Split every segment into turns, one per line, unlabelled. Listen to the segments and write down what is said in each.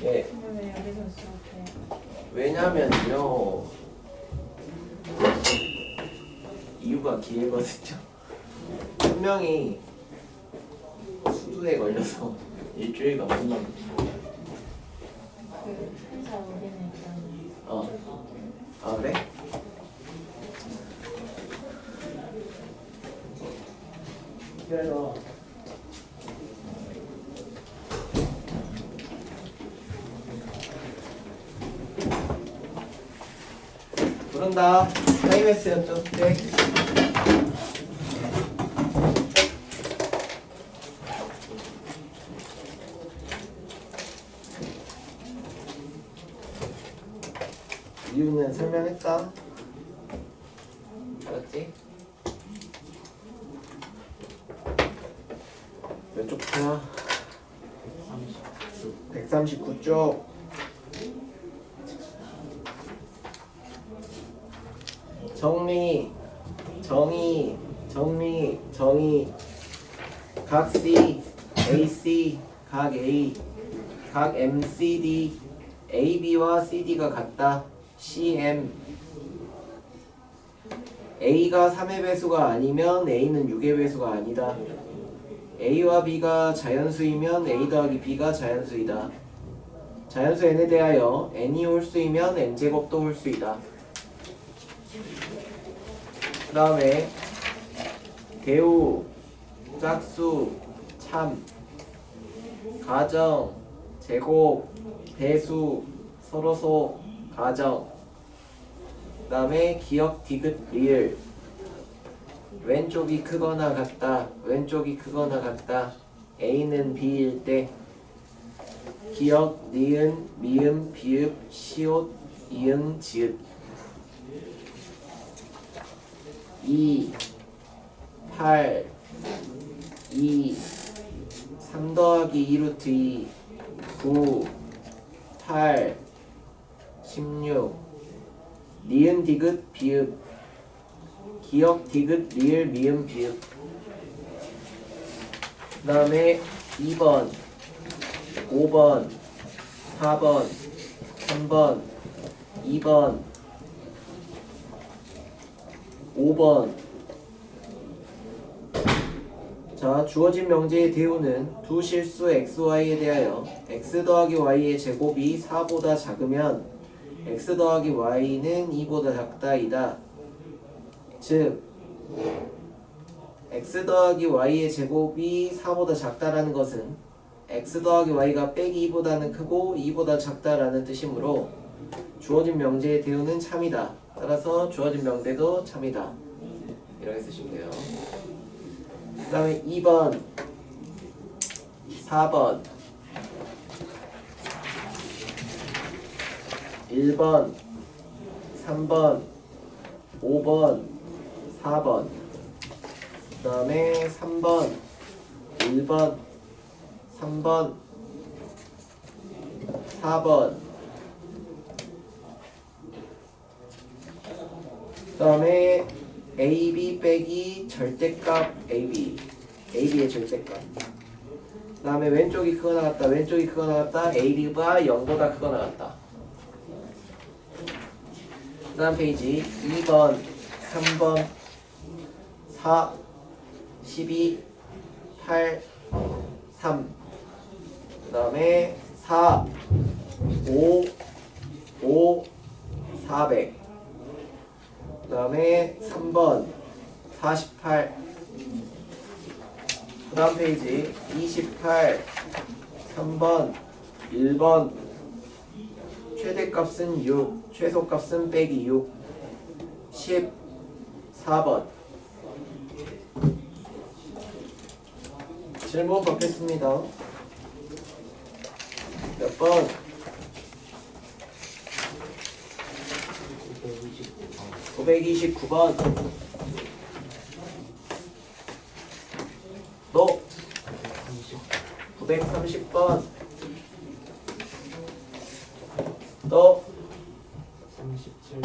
예.
근데 왜 여기서 이렇게
왜냐면요. 이유가 길거든요. 한 명이 수두에 걸려서 일주일간 못 나옵니다.
그 회사 우리는 일단
아 그래? 그래서 부른다. 타임했어였죠? 네. 이유는 설명했다. 알았지? 몇 쪽이야? 139쪽. 정리, 정의. 각 C, AC, 각 A, 각 MCD, AB와 CD가 같다. CM. A가 3의 배수가 아니면 A는 6의 배수가 아니다. A와 B가 자연수이면 A 더하기 B가 자연수이다. 자연수 n에 대하여 n이 홀수이면 n제곱도 홀수이다. 그 다음에 대우, 짝수, 참, 가정, 제곱, 배수, 서로소, 가정. 그 다음에 기억, 디귿, 리을. 왼쪽이 크거나 같다. 왼쪽이 크거나 같다. A는 B일 때 기억, 니은, 미음, 비읍, 시옷, 이응, 지읒. 2, 8, 2, 3 더하기 2 루트 2, 9, 8, 16. 니은, 디귿, 비읍. 기억, 디귿, 리을, 미음, 비읍. 그 다음에 2번, 5번, 4번, 3번, 2번, 5번. 자, 주어진 명제의 대우는 두 실수 xy에 대하여 x 더하기 y의 제곱이 4보다 작으면 x 더하기 y는 2보다 작다이다. 즉 x 더하기 y의 제곱이 4보다 작다라는 것은 x 더하기 y가 빼기 2보다는 크고 2보다 작다라는 뜻이므로 주어진 명제의 대우는 참이다. 따라서 주어진 명대도 참이다. 이렇게 쓰시면 돼요. 그 다음에 2번, 4번, 1번, 3번, 5번, 4번. 그 다음에 3번, 1번, 3번, 4번. 그 다음에 AB 빼기 절대값 AB. AB의 절대값. 그 다음에 왼쪽이 크거나 같다. 왼쪽이 크거나 같다. AB가 0보다 크거나 같다. 그 다음 페이지 2번, 3번, 4, 12, 8, 3. 그 다음에 4, 5, 400. 그 다음에 3번 48. 그 다음 페이지 28. 3번 1번 최대값은 6, 최소값은 빼기 6. 14번 질문 받겠습니다. 몇 번? 929번. 너 930번. 너
37,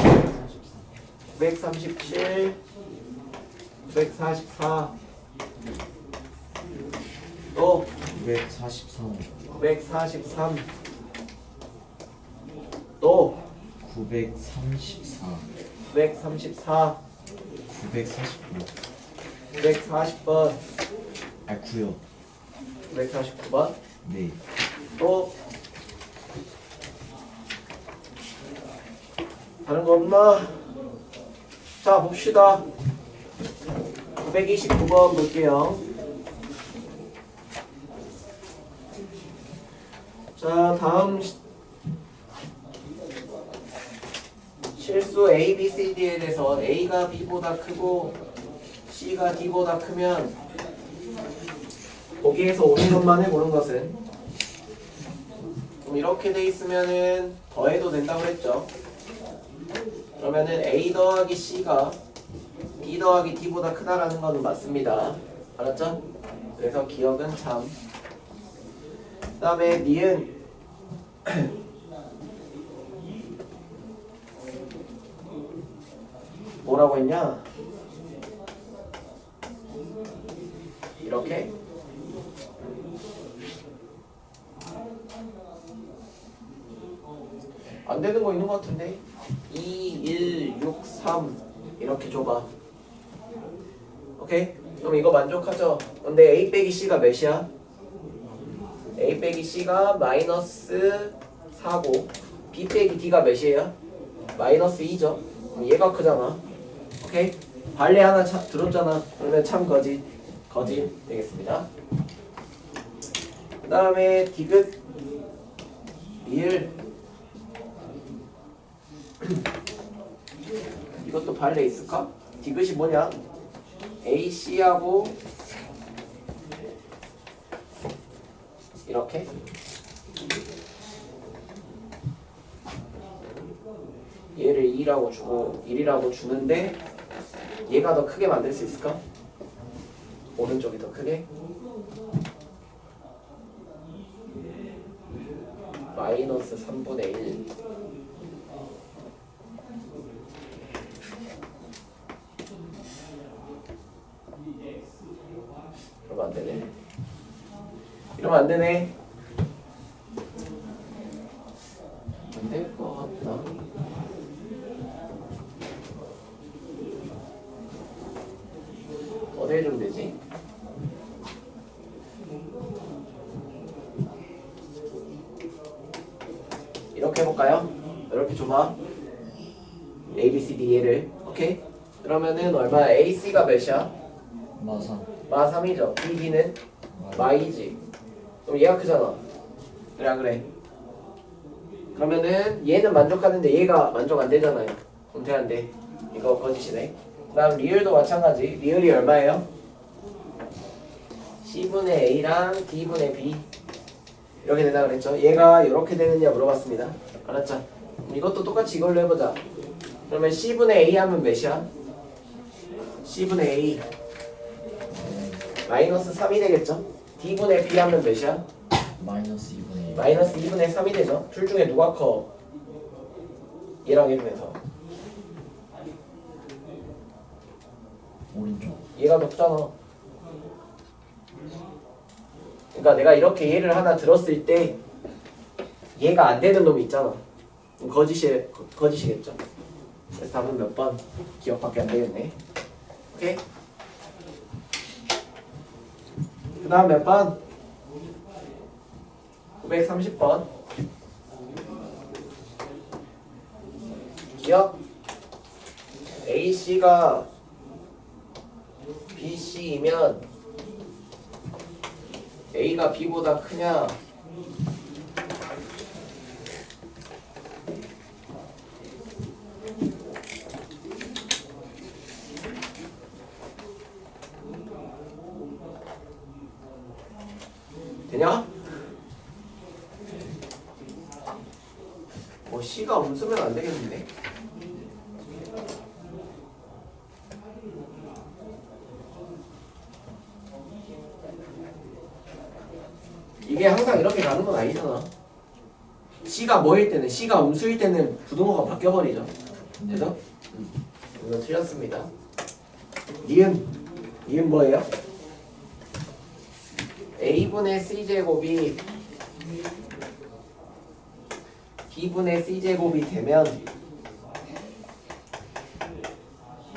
937, 944. 또
943,
943. 또
934
934
949
940번
아 9요
949번
네
또 다른 거 없나? 자 봅시다. 929번 볼게요. 자 다음 실수 A, B, C, D에 대해서 A가 B보다 크고 C가 D보다 크면 거기에서 오는 것만 해보는 것은 그럼 이렇게 돼 있으면은 더해도 된다고 했죠. 그러면은 A 더하기 C가 B 더하기 D보다 크다라는 거는 맞습니다. 알았죠? 그래서 기억은 참. 그 다음에 니은 뭐라고 했냐? 이렇게 안 되는 거 있는 것 같은데 2, 1, 6, 3 이렇게 줘봐. 오케이? 그럼 이거 만족하죠? 근데 A 빼기 C가 몇이야? A 빼기 C가 마이너스 4고 B 빼기 D가 몇이에요? 마이너스 2죠? 그럼 얘가 크잖아. 오케이? 발레 하나 들었잖아. 그러면 참 거짓 되겠습니다. 그 다음에 디귿 리을 이것도 발레 있을까? 디귿이 뭐냐? AC하고 이렇게 얘를 2라고 주고 1이라고 주는데 얘가 더 크게 만들 수 있을까? 오른쪽이 더 크게 마이너스 3분의 1 이러면 안 되네. 이러면 안 되네. 안 될 것 같다. 어디에 좀 되지? 이렇게 해볼까요? 이렇게 줘봐. A, B, C, D, E를. 오케이? 그러면은 얼마야? A, C가 몇이야?
마상
마 3이죠. B, D는 마 2지. 그럼 얘가 크잖아. 그래 안 그래? 그러면은 얘는 만족하는데 얘가 만족 안 되잖아요. 그럼 돼 안 돼? 이거 거짓이네. 그 다음 리을도 마찬가지. 리을이 얼마예요? C분의 A랑 D분의 B 이렇게 된다 그랬죠. 얘가 이렇게 되느냐 물어봤습니다. 알았죠? 그럼 이것도 똑같이 이걸로 해보자. 그러면 C분의 A 하면 몇이야? C분의 A 마이너스 3이 되겠죠? D분의 B 하면 몇이야?
마이너스 2분의 1
마이너스 2분의 3이 되죠? 둘 중에 누가 커? 얘랑 얘 중에서
오른쪽
얘가 더 크잖아. 그러니까 내가 이렇게 얘를 하나 들었을 때 얘가 안 되는 놈이 있잖아. 그럼 거짓이겠죠? 그래서 답은 몇 번? 기억밖에 안 되겠네. 오케이? 그 다음 몇 번? 930번. 기억? AC가 BC이면 A가 B보다 크냐? 되냐? 뭐 C가 없으면 안 되겠는데? 이게 항상 이렇게 가는 건 아니잖아. C가 뭐일 때는 C가 음수일 때는 부등호가 바뀌어버리죠. 그죠? 이거 틀렸습니다. 니은 뭐예요? A분의 C제곱이 b분의 c제곱이 되면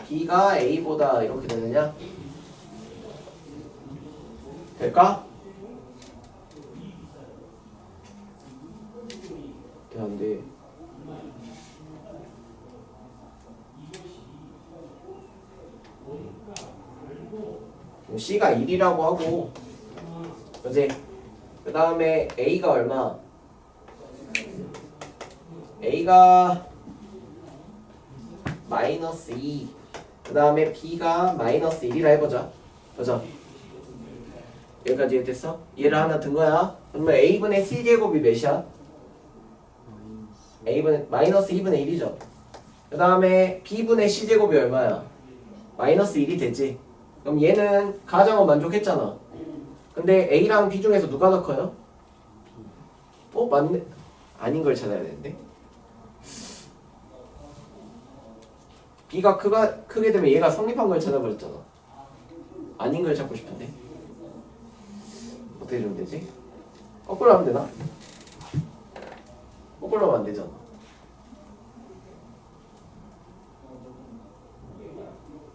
b가 a보다 이렇게 되느냐? 될까? 안 돼. C가 1이라고 하고, 그지? 그 다음에 A가 얼마? A가 마이너스 2. 그 다음에 B가 마이너스 1이라 해보자. 그죠? 여기까지 이해됐어? 얘를 하나 든 거야. 그러면 A분의 C제곱이 몇이야? A분의 마이너스 2분의 1이죠. 그 다음에 B분의 C제곱이 얼마야? 마이너스 1이 되지. 그럼 얘는 가정은 만족했잖아. 근데 A랑 B 중에서 누가 더 커요? 맞네. 아닌 걸 찾아야 되는데. B가 크게 되면 얘가 성립한 걸 찾아버렸잖아. 아닌 걸 찾고 싶은데. 어떻게 되면 되지? 거꾸로 하면 되나? 거꾸로 하면 안 되잖아.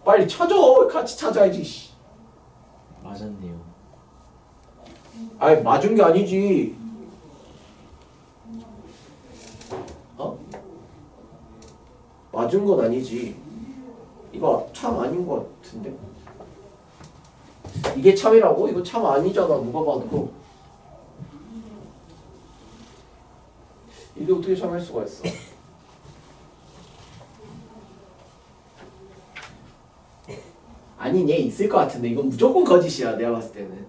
빨리 찾아. 같이 찾아야지.
맞았네요.
아니 맞은 게 아니지. 맞은 건 아니지. 이거 참 아닌 것 같은데. 이게 참이라고? 이거 참 아니잖아. 누가 봐도. 이게 어떻게 참할 수가 있어? 아닌 얘 있을 것 같은데 이건 무조건 거짓이야. 내가 봤을 때는.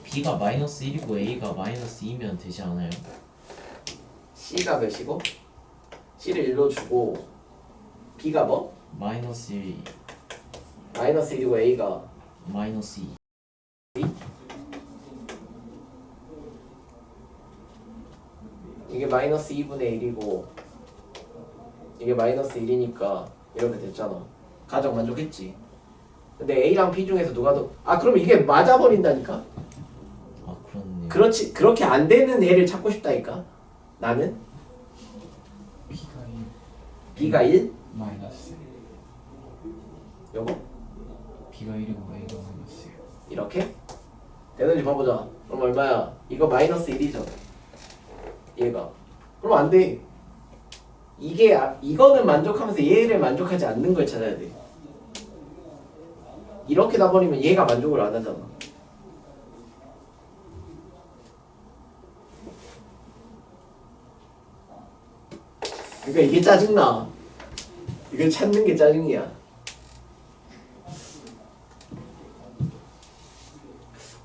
B가 마이너스 1이고 A가 마이너스 2면 되지 않아요?
C가 몇이고? C를 1로 주고 B가 뭐?
마이너스 1,
마이너스 1이고 A가
마이너스 2.
이게 마이너스 2분의 1이고 이게 마이너스 1이니까 이렇게 됐잖아. 가정 만족했지. 근데 A랑 B 중에서 누가 더 그럼 이게 맞아버린다니까?
그렇네요.
그렇지. 그렇게 안 되는 애를 찾고 싶다니까. 나는
B가 1
B가 1
마이너스
요거
B가 1이고 A가 마이너스 1
이렇게 되는지 봐보자. 그럼 얼마야? 이거 마이너스 1이죠. 얘가 그럼 안 돼. 이거는 만족하면서 얘를 만족하지 않는 걸 찾아야 돼. 이렇게 다 버리면 얘가 만족을 안 하잖아. 그러니까 이게 짜증나. 이걸 찾는 게 짜증이야.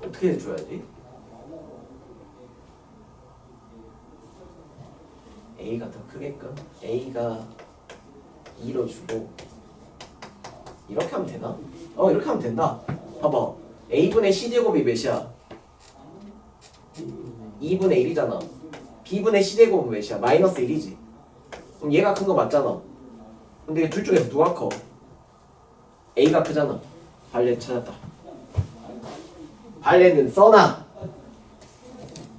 어떻게 해줘야지? A가 더 크게끔 A가 2로 주고 이렇게 하면 되나? 이렇게 하면 된다. 봐봐. A분의 C제곱이 몇이야? 2분의 1이잖아. B분의 C제곱은 몇이야? 마이너스 1이지. 그럼 얘가 큰 거 맞잖아. 근데 둘 중에서 누가 커? A가 크잖아. 발레 찾았다. 발레는 써놔.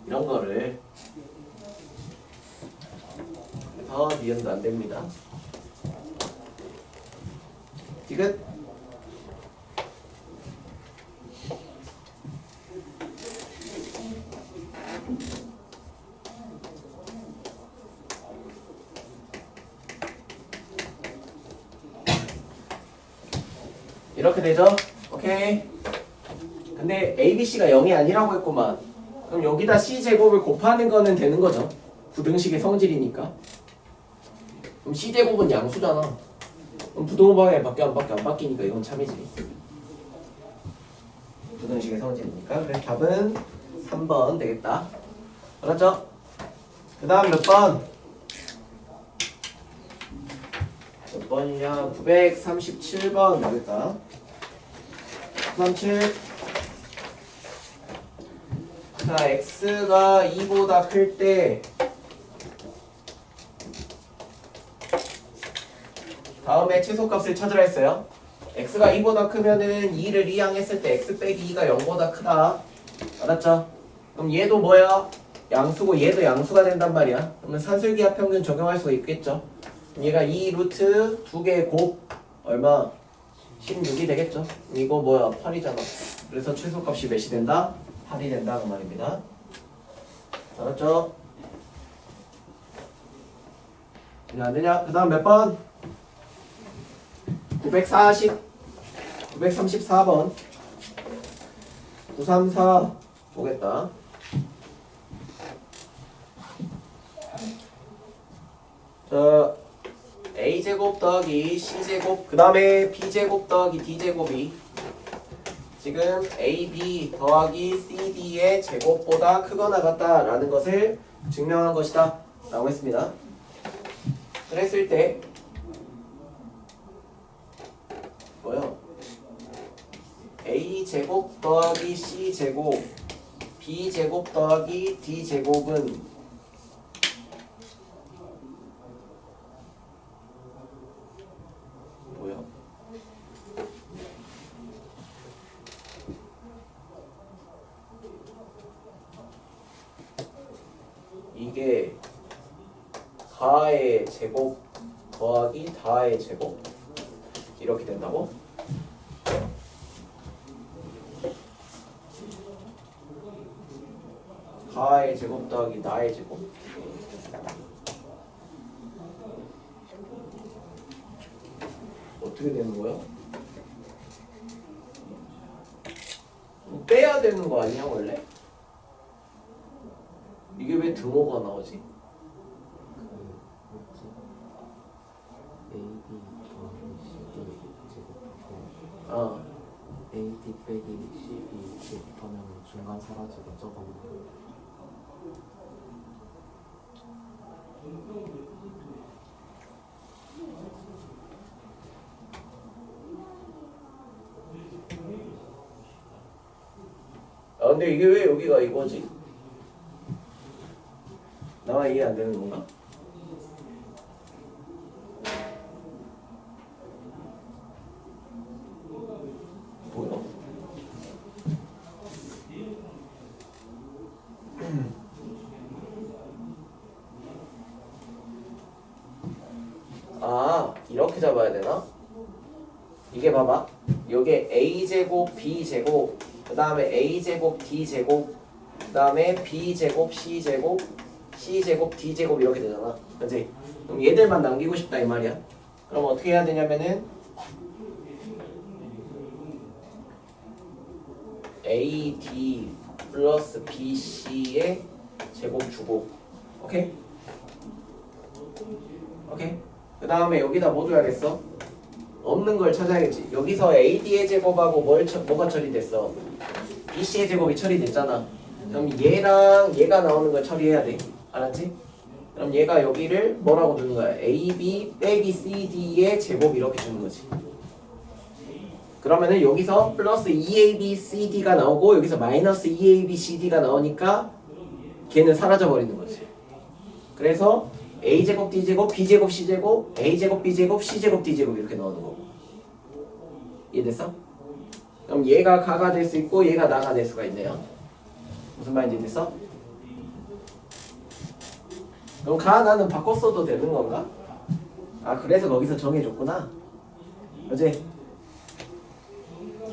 이런 거를. 그래서 니은도 안 됩니다. 디귿. 이렇게 되죠? 오케이. 근데 ABC가 0이 아니라고 했구만. 그럼 여기다 C제곱을 곱하는 거는 되는 거죠. 부등식의 성질이니까. 그럼 C제곱은 양수잖아. 그럼 부등호방에 밖에 안 바뀌니까 이건 참이지. 부등식의 성질이니까. 그래서 답은 3번 되겠다. 알았죠? 그 다음 몇 번? 몇 번이냐? 937번 되겠다. 37. 자, x가 2보다 클 때 다음에 최소값을 찾으라 했어요. x가 2보다 크면은 2를 이항했을 때 x 빼기 2가 0보다 크다. 알았죠? 그럼 얘도 뭐야? 양수고 얘도 양수가 된단 말이야. 그러면 산술기하 평균 적용할 수가 있겠죠. 그럼 얘가 2 루트 2개의 곱 얼마? 16이 되겠죠. 이거 뭐야? 8이잖아. 그래서 최소값이 몇이 된다? 8이 된다 그 말입니다. 알았죠? 되냐 안 되냐? 그 다음 몇 번? 934번 934 보겠다. 자, a제곱 더하기 c제곱 그 다음에 b제곱 더하기 d제곱이 지금 ab 더하기 cd의 제곱보다 크거나 같다라는 것을 증명한 것이다 라고 했습니다. 그랬을 때 뭐요? a제곱 더하기 c제곱 b제곱 더하기 d제곱은 뭐요? 이게 가의 제곱 더하기 다의 제곱 이렇게 된다고? 가의 제곱 더하기 나의 제곱 어떻게 되는 거야? 빼야 되는 거 아니야 원래? 이게 왜 등호가 나오지?
AD 더하기 CD 제곱하고
어.
AD 빼기 CD 제곱하면 중간 사라지고 적어보면
아 근데 이게 왜 여기가 이거지? 나만 이해 안 되는 건가? 뭐야? 아 이렇게 잡아야 되나? 이게 봐봐 요게 a제곱 b제곱 그 다음에 a제곱 d제곱 그 다음에 b제곱 c제곱 c제곱 d제곱 이렇게 되잖아 그치? 그럼 얘들만 남기고 싶다 이 말이야. 그럼 어떻게 해야 되냐면은 AD 플러스 BC의 제곱 주고 오케이? 오케이? 그 다음에 여기다 뭐 줘야겠어? 없는 걸 찾아야겠지. 여기서 AD의 제곱하고 뭐가 처리됐어? BC의 제곱이 처리됐잖아. 그럼 얘랑 얘가 나오는 걸 처리해야 돼. 알았지? 그럼 얘가 여기를 뭐라고 두는 거야? AB 빼기 CD의 제곱 이렇게 주는 거지. 그러면은 여기서 플러스 2AB CD가 나오고 여기서 마이너스 2AB CD가 나오니까 걔는 사라져 버리는 거지. 그래서 A제곱 D제곱 B제곱 C제곱 A제곱 B제곱 C제곱 D제곱 이렇게 나오는 거고. 이해됐어? 그럼 얘가 가가 될 수 있고 얘가 나가 될 수가 있네요. 무슨 말인지 됐어? 그럼 가 나는 바꿨어도 되는 건가? 아 그래서 거기서 정해줬구나. 그치?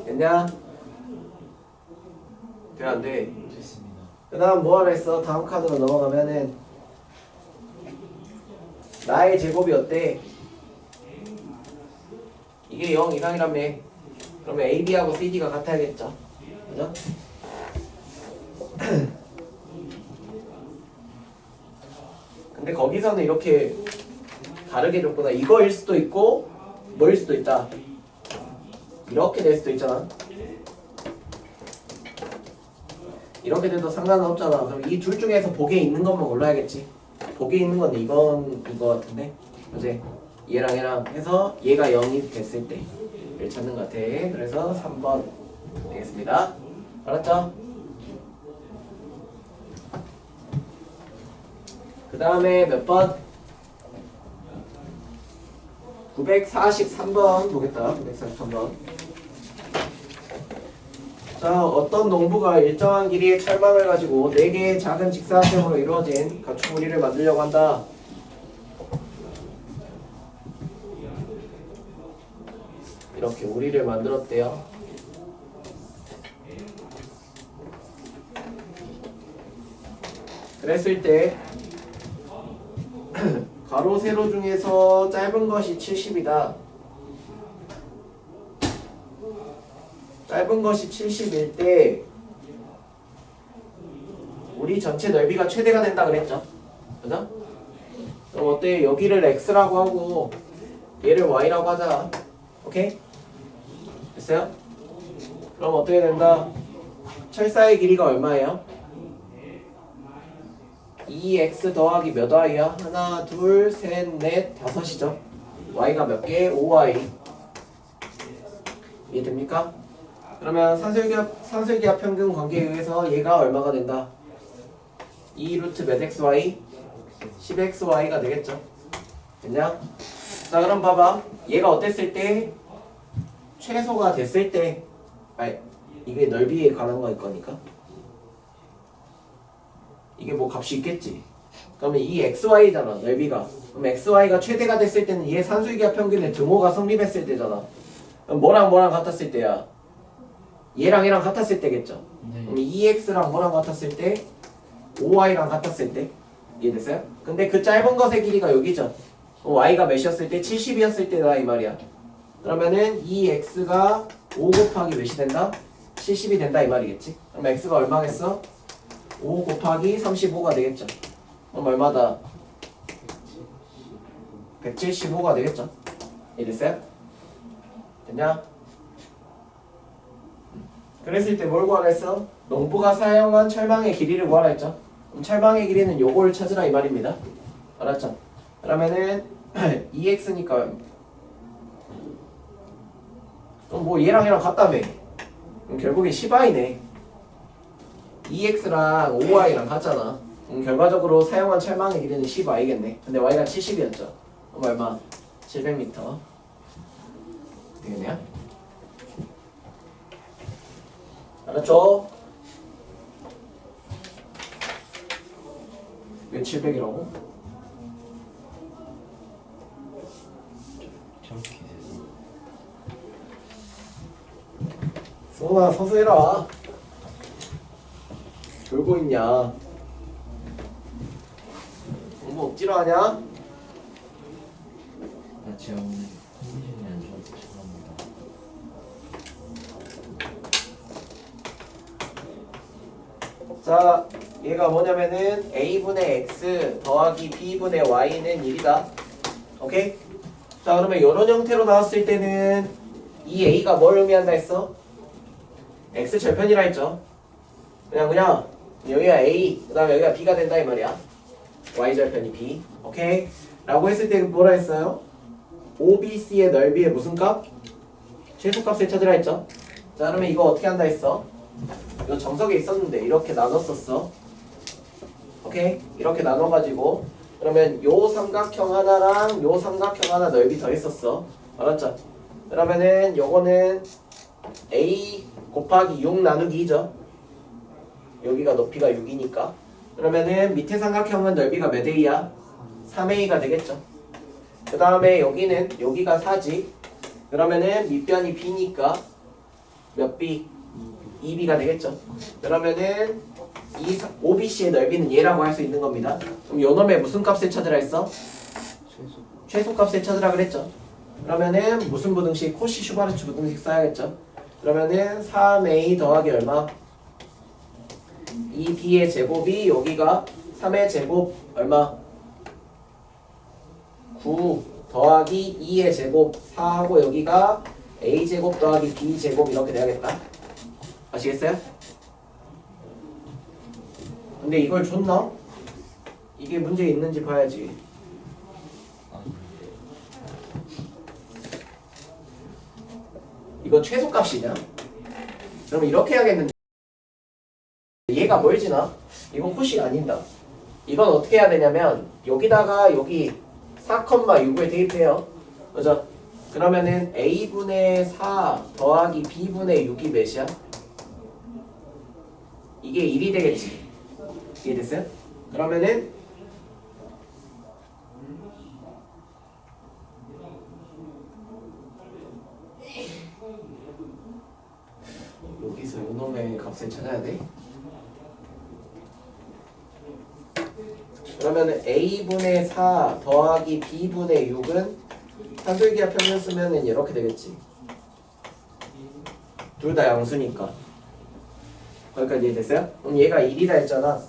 됐냐? 돼 안 돼?
됐습니다.
그 다음 뭐하라 했어? 다음 카드로 넘어가면은 나의 제곱이 어때? 이게 0 이상이라며. 그러면 AB하고 CD가 같아야겠죠. 그죠? 근데 거기서는 이렇게 다르게 줬구나. 이거일 수도 있고 뭐일 수도 있다. 이렇게 될 수도 있잖아. 이렇게 돼도 상관은 없잖아. 그럼 이 둘 중에서 복에 있는 것만 골라야겠지. 복에 있는 건 이건 이거 같은데, 그지? 얘랑 얘랑 해서 얘가 0이 됐을 때를 찾는 것 같아. 그래서 3번 되겠습니다. 알았죠? 그 다음에 몇 번? 943번 보겠다. 943번. 자, 어떤 농부가 일정한 길이의 철망을 가지고 4개의 작은 직사각형으로 이루어진 가축 우리를 만들려고 한다. 이렇게 우리를 만들었대요. 그랬을 때 가로 세로 중에서 짧은 것이 70이다. 짧은 것이 70일 때 우리 전체 넓이가 최대가 된다 그랬죠. 그죠? 그럼 어때? 여기를 x라고 하고 얘를 y라고 하자. 오케이? 됐어요? 그럼 어떻게 된다? 철사의 길이가 얼마예요? 2x 더하기 몇 y야? 하나, 둘, 셋, 넷, 다섯이죠. y가 몇 개? 5y. 이해됩니까? 그러면 산술기압 평균 관계에 의해서 얘가 얼마가 된다? 2루트 몇 xy? 10xy가 되겠죠. 됐냐? 자, 그럼 봐봐. 얘가 어땠을 때? 최소가 됐을 때. 아니, 이게 넓이에 관한 거일 거니까. 이게 뭐 값이 있겠지. 그러면 이 xy잖아, 넓이가. 그럼 xy가 최대가 됐을 때는 얘 산술기압 평균의 등호가 성립했을 때잖아. 그럼 뭐랑 같았을 때야? 얘랑 같았을 때겠죠.
네.
그럼 2x랑 뭐랑 같았을 때? 5y랑 같았을 때? 이해됐어요? 근데 그 짧은 것의 길이가 여기죠. y가 몇이었을 때? 70이었을 때다 이 말이야. 그러면은 2x가 5 곱하기 몇이 된다? 70이 된다 이 말이겠지. 그럼 x가 얼마겠어? 5 곱하기 35가 되겠죠. 그럼 얼마다? 175가 되겠죠. 이해됐어요? 됐냐? 그랬을 때 뭘 구하라 했어? 농부가 사용한 철망의 길이를 구하라 했죠. 그럼 철망의 길이는 요걸 찾으라 이 말입니다. 알았죠? 그러면은 2x니까 그럼 뭐 얘랑 같다며. 그럼 결국에 10y네. 2x랑 5y랑 같잖아. 결과적으로 사용한 철망의 길이는 10y겠네. 근데 y가 70이었죠. 그럼 얼마? 700m. 되겠네요? 알았죠? 왜 700이라고?
저렇게 돼서
수원아 서서 해라. 졸고 있냐? 공부 억지로 하냐?
나 제가 오늘 컨디션이 안 좋아서 죄송합니다.
자, 얘가 뭐냐면은 a분의 x 더하기 b분의 y는 1이다. 오케이? 자, 그러면 이런 형태로 나왔을 때는 이 a가 뭘 의미한다 했어? x 절편이라 했죠. 그냥 여기가 a, 그 다음에 여기가 b가 된다 이 말이야. y 절편이 b. 오케이? 라고 했을 때 뭐라 했어요? OBC의 넓이의 무슨 값? 최소값을 찾으라 했죠. 자, 그러면 이거 어떻게 한다 했어? 이거 정석에 있었는데 이렇게 나눴었어. 오케이? 이렇게 나눠가지고 그러면 요 삼각형 하나랑 요 삼각형 하나 넓이 더했었어. 알았죠? 그러면은 요거는 a 곱하기 6 나누기 2죠. 여기가 높이가 6이니까 그러면은 밑에 삼각형은 넓이가 몇 a야? 3a가 되겠죠. 그 다음에 여기가 4지. 그러면은 밑변이 b니까 몇 b? 2b가 되겠죠. 그러면은 이 OBC의 넓이는 얘라고 할 수 있는 겁니다. 그럼 요 놈의 무슨 값을 찾으라 했어? 최소값을 찾으라 그랬죠. 그러면은 무슨 부등식? 코시 슈바르츠 부등식 써야겠죠. 그러면은 3a 더하기 얼마? 2b의 제곱이 여기가 3의 제곱 얼마? 9 더하기 2의 제곱 4하고 여기가 a 제곱 더하기 b 제곱 이렇게 돼야겠다. 아시겠어요? 근데 이걸 줬나? 이게 문제 있는지 봐야지. 이거 최소값이냐? 그럼 이렇게 해야겠는데 얘가 멀지나? 이건 푸시 아닌다. 이건 어떻게 해야 되냐면 여기다가 여기 4,6을 대입해요. 그죠? 그러면은 a분의 4 더하기 b분의 6이 몇이야? 이게 1이 되겠지. 이해됐어요? 그러면은 여기서 요놈의 값을 찾아야 돼. 그러면은 a분의 4 더하기 b분의 6은 산술기하 평면 쓰면은 이렇게 되겠지. 둘 다 양수니까. 거기까지 이해됐어요? 그럼 얘가 1이다 했잖아.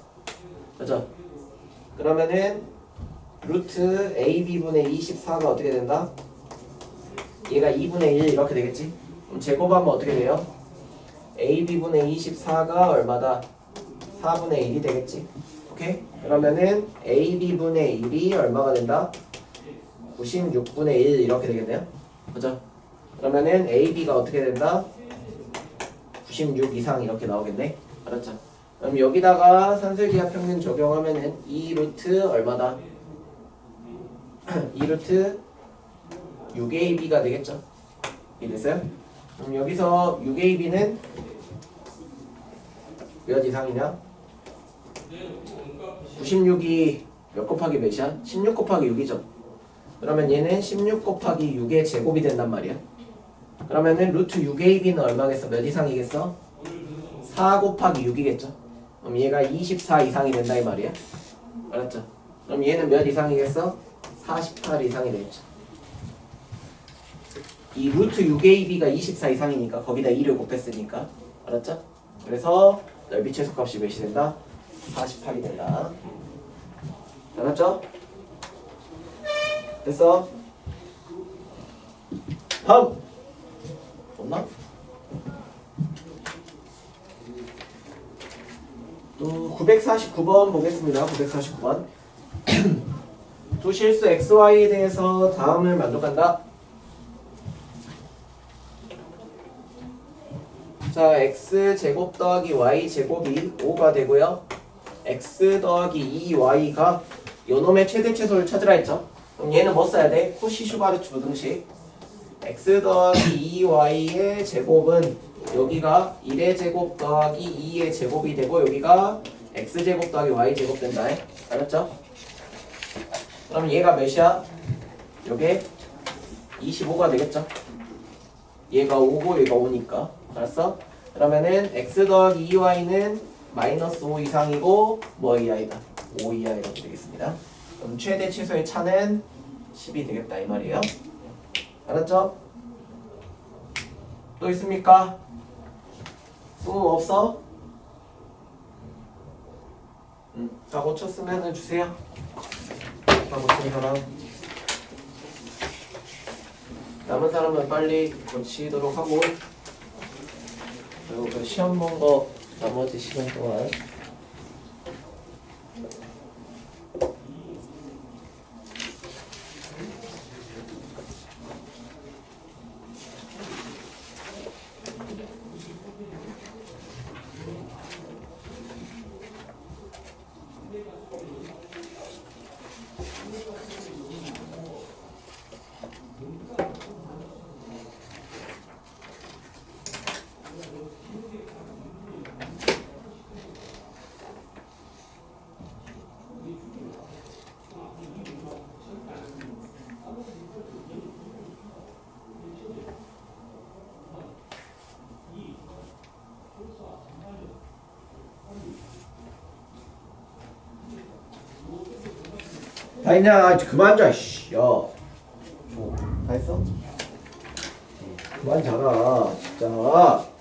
그죠? 그러면은 루트 ab분의 24가 어떻게 된다? 얘가 2분의 1 이렇게 되겠지? 그럼 제곱하면 어떻게 돼요? ab분의 24가 얼마다? 4분의 1이 되겠지? 오케이? 그러면은 ab분의 1이 얼마가 된다? 96분의 1 이렇게 되겠네요? 그죠? 그러면은 ab가 어떻게 된다? 96 이상 이렇게 나오겠네? 알았죠? 그럼 여기다가 산술기하 평면 적용하면은 2 루트 얼마다? 2 루트 6ab가 되겠죠? 이해됐어요? 그럼 여기서 6ab는 몇 이상이냐? 96이 몇 곱하기 몇이야? 16 곱하기 6이죠? 그러면 얘는 16 곱하기 6의 제곱이 된단 말이야. 그러면은 루트 6ab는 얼마겠어? 몇 이상이겠어? 4 곱하기 6이겠죠? 그럼 얘가 24 이상이 된다 이 말이야. 알았죠? 그럼 얘는 몇 이상이겠어? 48 이상이 되겠죠. 이 루트 6ab가 24 이상이니까 거기다 2를 곱했으니까. 알았죠? 그래서 넓이 최소값이 몇이 된다? 48이 된다. 알았죠? 됐어? 다음! 없나? 또 949번 보겠습니다. 949번. 두 실수 xy에 대해서 다음을 만족한다. 자, x제곱 더하기 y제곱이 5가 되고요. x 더하기 2y가 요놈의 최대 최소를 찾으라 했죠. 그럼 얘는 뭐 써야 돼? 코시 슈바르츠 부등식. x 더하기 2y의 제곱은 여기가 1의 제곱 더하기 2의 제곱이 되고 여기가 x제곱 더하기 y제곱 된다. 알았죠? 그럼 얘가 몇이야? 요게 25가 되겠죠? 얘가 5고 얘가 5니까. 알았어? 그러면은 x 더하기 2y는 마이너스 5 이상이고 뭐 이하이다? 5 이하 이렇게 되겠습니다. 그럼 최대 최소의 차는 10이 되겠다 이 말이에요. 알았죠? 또 있습니까? 수능 없어? 다 고쳤으면 주세요. 다 고친 사람. 남은 사람은 빨리 고치도록 하고 그리고 그 시험 본 거 나머지 시간 동안 다 했냐? 그만 자, 씨. 야. 다 했어? 그만 자라, 진짜.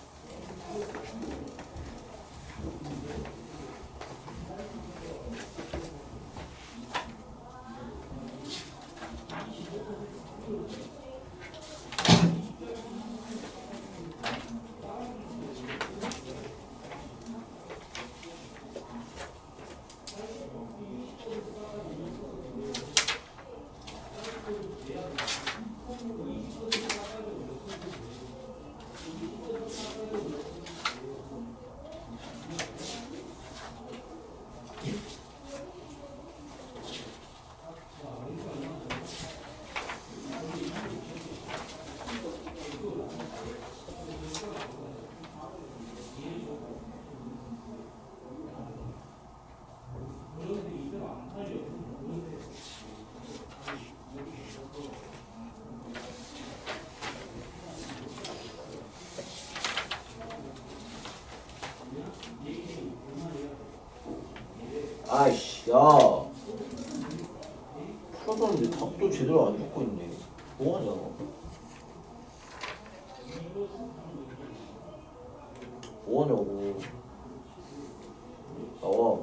아이씨 야 풀어줬는데 답도 제대로 안 적고 있네. 뭐하냐 뭐하냐고. 나와.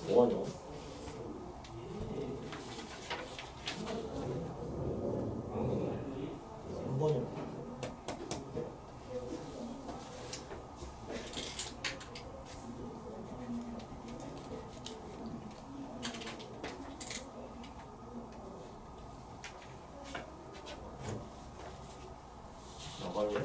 뭐하냐? 한 번이야. 나갈래?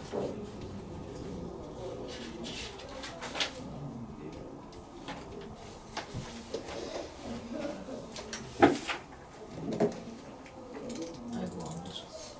아이고 안 보셨어.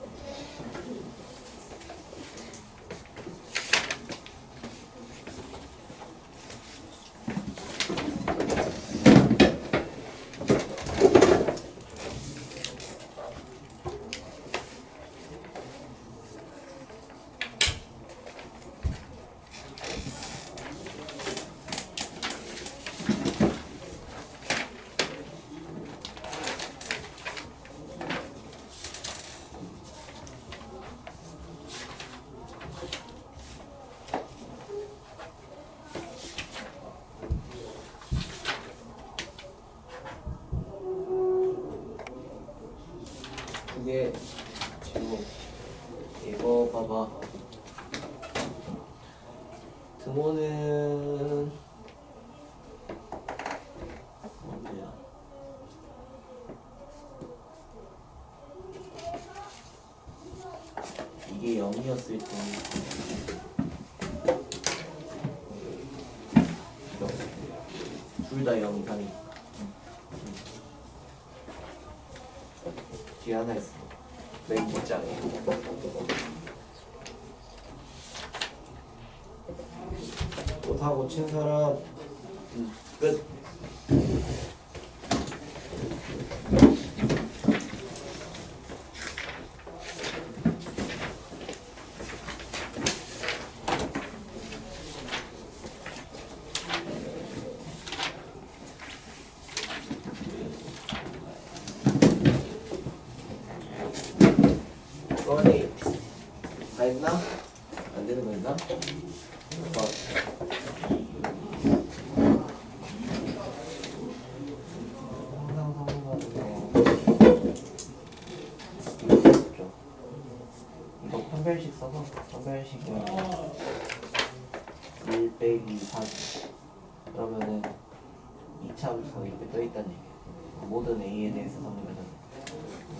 그게 지금 이거 봐봐. 등호는 어디야? 이게 0이었을 때 둘 다 0 이상이 뒤에 하나 있어. 맨 뒷장에. 또 다 고친 사람 끝. 써니 다 했나? 안 되는 거 있나? 항상 성공하는 거 이거 판별식 써서 판별식은 1 빼기 3 그러면은 2차함수가 이렇게 떠있다는 얘기야. 모든 A에 대해서 성립하는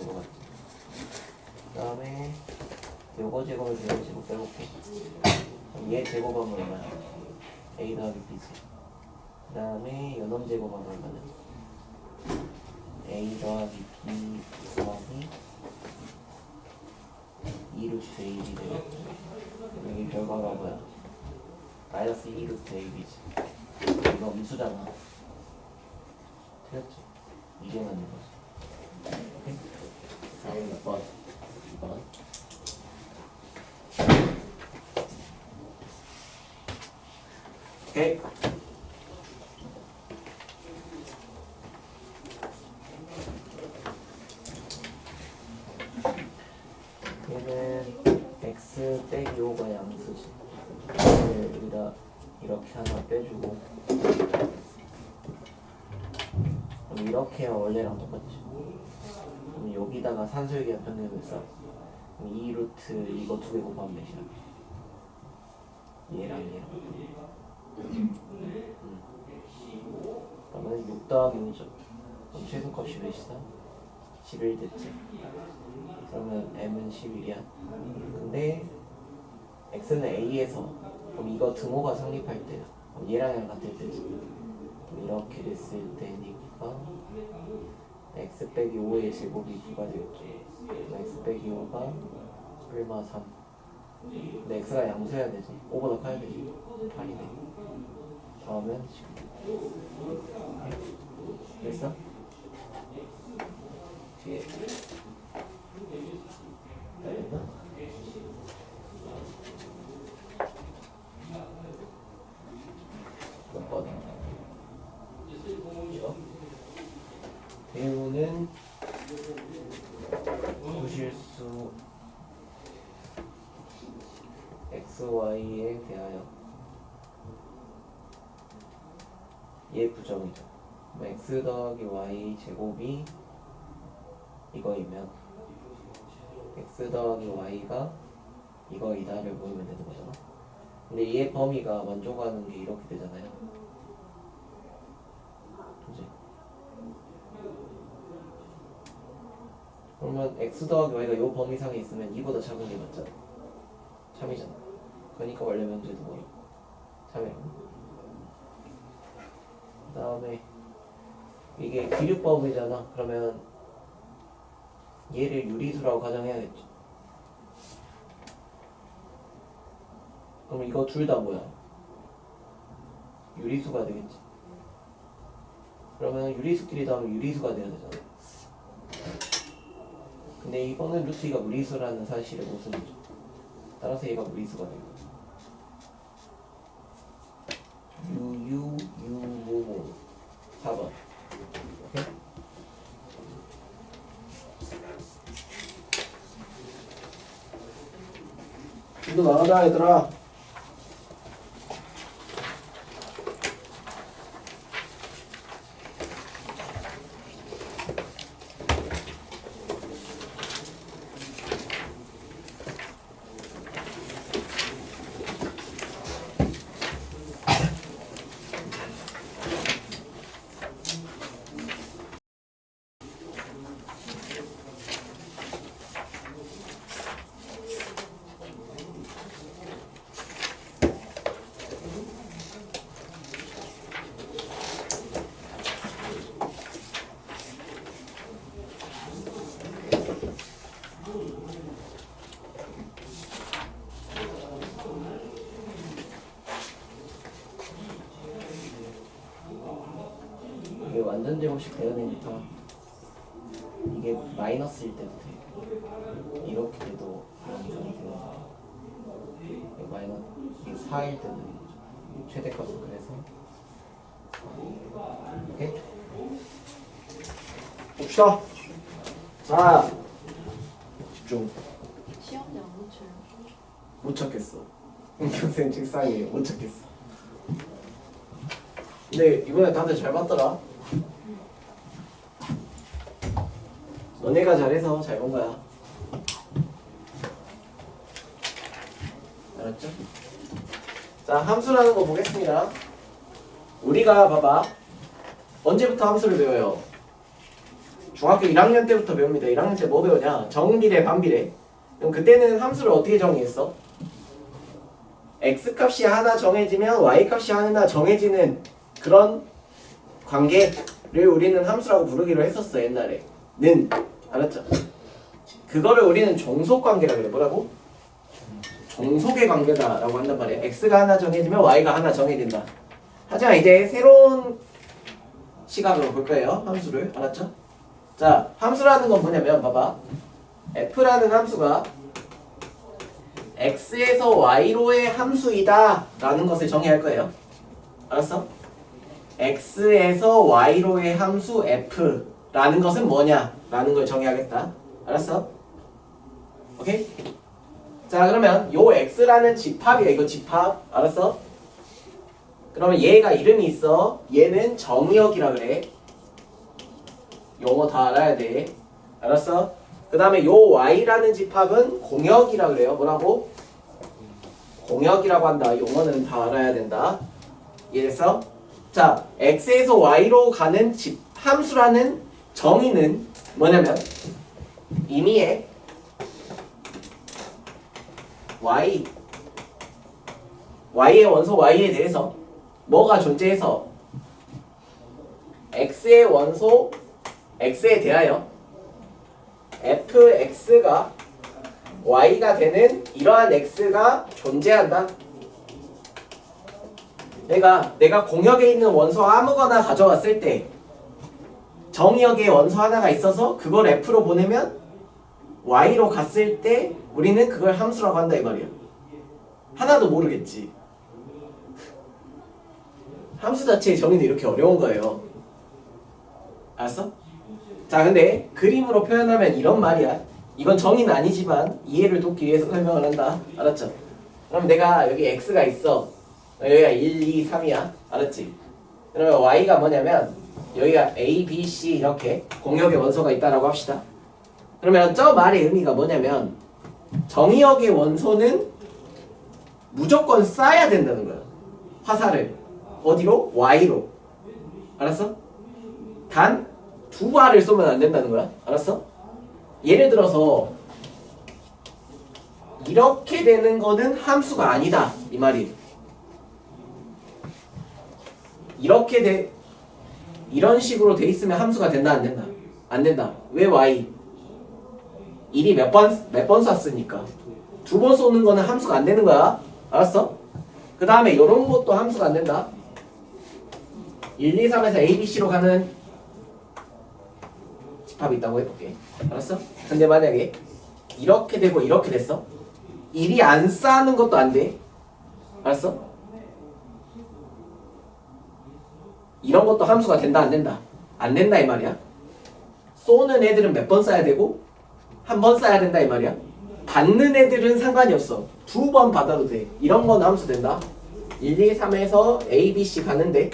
이거 같지. 그 다음에 요거 제곱을 요거 제곱 빼볼게. 그럼 얘 제곱하면 얼마야? A 더하기 B지. 그 다음에 요놈 제곱하면 얼마냐? A 더하기 B 더하기 2루트 AB이 되겠지. 여기 결과가 뭐야? 마이너스 2루트 AB지. 이거 음수잖아. 틀렸지? 이게 맞는 거지. 오케이? 다음 몇 번? 2번. 오케이. 얘는 x 빼기 5가 양수지. 얘를 여기다 이렇게 하나 빼주고 그럼 이렇게 원래랑 똑같지. 그럼 여기다가 산술기가 변경을 써. 그럼 2루트 이거 두 개 곱하면 몇이야? 얘랑 얘랑 그러면 6 더하기 5죠. 그럼 최소값이 몇이다? 11 됐지. 그러면 m은 11이야. 근데 x는 a에서 그럼 이거 등호가 성립할 때 그럼 얘랑 얘랑 같을 때지. 그럼 이렇게 됐을 때니까 x 빼기 5의 제곱이 9가 되겠죠. 그럼 x 빼기 5가 얼마 3. 근데 x가 양수해야 되지. 5보다 커야 되지. 8이네. 그러면 지금 됐어? 뒤에 알겠나? 몇 번? 그죠? 대우는 부실수 xy에 대하여 얘 부정이죠. x 더하기 y 제곱이 이거이면 x 더하기 y가 이거이다를 보이면 되는 거잖아. 근데 얘 범위가 만족하는 게 이렇게 되잖아요. 그지? 그러면 x 더하기 y가 요 범위상에 있으면 이보다 작은 게 맞잖아. 참이잖아. 그러니까 원래 명제도 뭐야? 참이야. 그 다음에 이게 기류법이잖아. 그러면 얘를 유리수라고 가정해야겠지. 그럼 이거 둘 다 뭐야? 유리수가 되겠지. 그러면 유리수끼리 더하면 유리수가 돼야 되잖아. 근데 이거는 루트 2가 무리수라는 사실을 모습이죠. 따라서 얘가 무리수가 되는 거죠. 유무무 4번. 오케이? 이거 나가자 얘들아. 이게 완전 제곱식 돼야 되니까 이게 마이너스일 때부터 이렇게 돼도 그런 이상이 되는 거야. 이게 마이너스 이게 4일 때도 최대값은 그래서 오케이? 봅시다. 자 집중.
시험지 안 붙여요.
못 찾겠어. 은경쌤 책상에 못 찾겠어. 근데 이번에 다들 잘 봤더라. 너네가 잘해서 잘 본 거야. 알았죠? 자, 함수라는 거 보겠습니다. 우리가 봐봐. 언제부터 함수를 배워요? 중학교 1학년 때부터 배웁니다. 1학년 때 뭐 배우냐? 정비례, 반비례. 그럼 그때는 함수를 어떻게 정의했어? x값이 하나 정해지면 y값이 하나 정해지는 그런 관계를 우리는 함수라고 부르기로 했었어. 옛날에 는. 알았죠? 그거를 우리는 종속관계라 그래. 뭐라고? 종속의 관계다라고 한단 말이야. x가 하나 정해지면 y가 하나 정해진다. 하지만 이제 새로운 시각으로 볼 거예요. 함수를. 알았죠? 자, 함수라는 건 뭐냐면 봐봐. f라는 함수가 x에서 y로의 함수이다 라는 것을 정의할 거예요. 알았어? x에서 y로의 함수 f라는 것은 뭐냐 라는 걸 정의하겠다. 알았어? 오케이? 자, 그러면 요 x라는 집합이야. 이거 집합. 알았어? 그러면 얘가 이름이 있어. 얘는 정의역이라 그래. 용어 다 알아야 돼. 알았어? 그 다음에 요 y라는 집합은 공역이라 그래요. 뭐라고? 공역이라고 한다. 용어는 다 알아야 된다. 이해됐어? 자, x에서 y로 가는 함수라는 정의는 뭐냐면 임의의 y의 원소 y에 대해서 뭐가 존재해서 x의 원소 x에 대하여 fx가 y가 되는 이러한 x가 존재한다. 내가 공역에 있는 원소 아무거나 가져왔을 때 정의역에 원소 하나가 있어서 그걸 f로 보내면 y로 갔을 때 우리는 그걸 함수라고 한다 이 말이야. 하나도 모르겠지. 함수 자체의 정의는 이렇게 어려운 거예요. 알았어? 자, 근데 그림으로 표현하면 이런 말이야. 이건 정의는 아니지만 이해를 돕기 위해서 설명을 한다. 알았죠? 그럼 내가 여기 x가 있어. 여기가 1, 2, 3이야. 알았지? 그러면 y가 뭐냐면 여기가 a, b, c 이렇게 공역의 원소가 있다라고 합시다. 그러면 저 말의 의미가 뭐냐면 정의역의 원소는 무조건 쌓아야 된다는 거야. 화살을 어디로? y로. 알았어? 단 두 발을 쏘면 안 된다는 거야. 알았어? 예를 들어서 이렇게 되는 거는 함수가 아니다 이 말이. 이런 식으로 돼 있으면 함수가 된다 안 된다? 안 된다. 왜 y? 1이 몇 번 쐈으니까 두 번 쏘는 거는 함수가 안 되는 거야. 알았어? 그 다음에 이런 것도 함수가 안 된다. 1, 2, 3에서 A, B, C로 가는 집합이 있다고 해볼게. 알았어? 근데 만약에 이렇게 되고 이렇게 됐어? 1이 안 쌓는 것도 안 돼. 알았어? 이런 것도 함수가 된다 안 된다? 안 된다 이 말이야. 쏘는 애들은 몇 번 쏴야 되고 한 번 쏴야 된다 이 말이야. 받는 애들은 상관이 없어. 두 번 받아도 돼. 이런 건 함수 된다. 1, 2, 3에서 A, B, C 가는데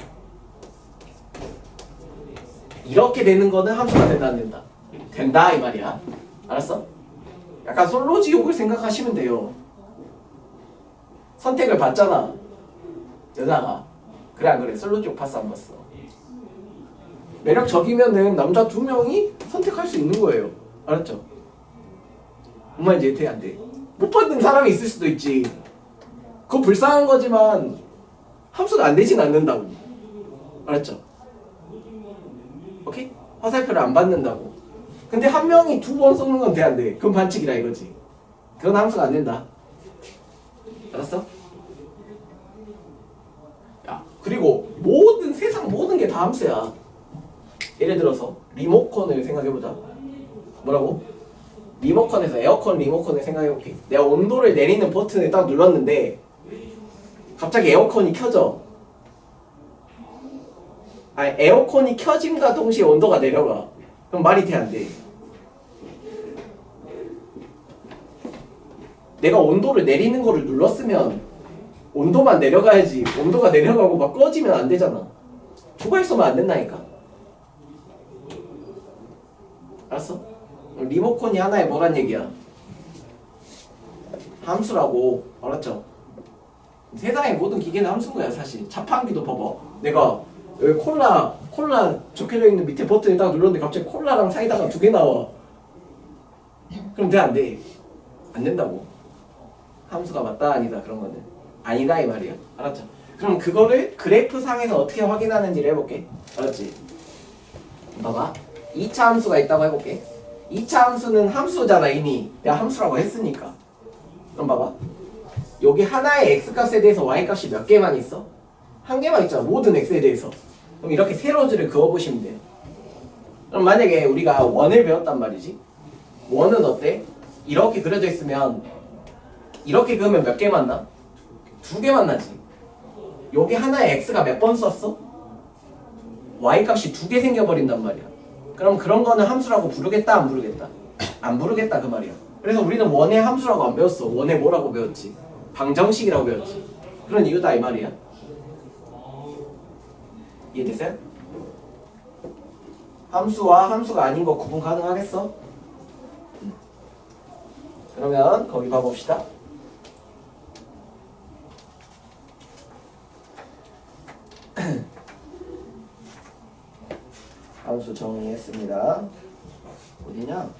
이렇게 되는 거는 함수가 된다 안 된다? 된다 이 말이야. 알았어? 약간 솔로지옥을 생각하시면 돼요. 선택을 받잖아 여자가. 그래 안 그래? 솔로지옥 봤어 안 봤어? 매력적이면은 남자 2명이 선택할 수 있는 거예요. 알았죠? 뭔 말인지 이해 안 돼? 못 받는 사람이 있을 수도 있지. 그거 불쌍한 거지만 함수가 안 되진 않는다고. 알았죠? 오케이? 화살표를 안 받는다고. 근데 한 명이 2번 쏘는 건 돼 안 돼? 그건 반칙이라 이거지. 그건 함수가 안 된다. 알았어? 야, 그리고 세상 모든 게 다 함수야. 예를 들어서 리모컨을 생각해보자. 뭐라고? 리모컨에서 에어컨 리모컨을 생각해볼게. 내가 온도를 내리는 버튼을 딱 눌렀는데 갑자기 에어컨이 켜져. 아니 에어컨이 켜짐과 동시에 온도가 내려가. 그럼 말이 돼 안 돼? 내가 온도를 내리는 거를 눌렀으면 온도만 내려가야지. 온도가 내려가고 막 꺼지면 안 되잖아. 두발 쏘면 안 된다니까. 알았어? 리모컨이 하나의 뭐란 얘기야? 함수라고. 알았죠? 세상의 모든 기계는 함수인 거야 사실. 자판기도 봐봐. 내가 여기 콜라 적혀져 있는 밑에 버튼을 딱 눌렀는데 갑자기 콜라랑 사이다가 2개 나와. 그럼 돼 안 돼? 안 된다고. 함수가 맞다 아니다 그런 거는 아니다 이 말이야. 알았죠? 그럼 그거를 그래프 상에서 어떻게 확인하는지를 해볼게. 알았지? 봐봐. 2차 함수가 있다고 해볼게. 2차 함수는 함수잖아 이미. 내가 함수라고 했으니까. 그럼 봐봐. 여기 하나의 x값에 대해서 y값이 몇 개만 있어? 한 개만 있잖아. 모든 x에 대해서. 그럼 이렇게 세로즈를 그어보시면 돼요. 그럼 만약에 우리가 원을 배웠단 말이지. 원은 어때? 이렇게 그려져 있으면 이렇게 그으면 몇 개 만나? 2개 만나지. 여기 하나의 x가 몇 번 썼어? y값이 2개 생겨버린단 말이야. 그럼 그런 거는 함수라고 부르겠다 안 부르겠다? 안 부르겠다 그 말이야. 그래서 우리는 원의 함수라고 안 배웠어. 원의 뭐라고 배웠지? 방정식이라고 배웠지. 그런 이유다 이 말이야. 이해됐어요? 함수와 함수가 아닌 거 구분 가능하겠어? 그러면 거기 봐봅시다. 함수 정리했습니다. 어디냐?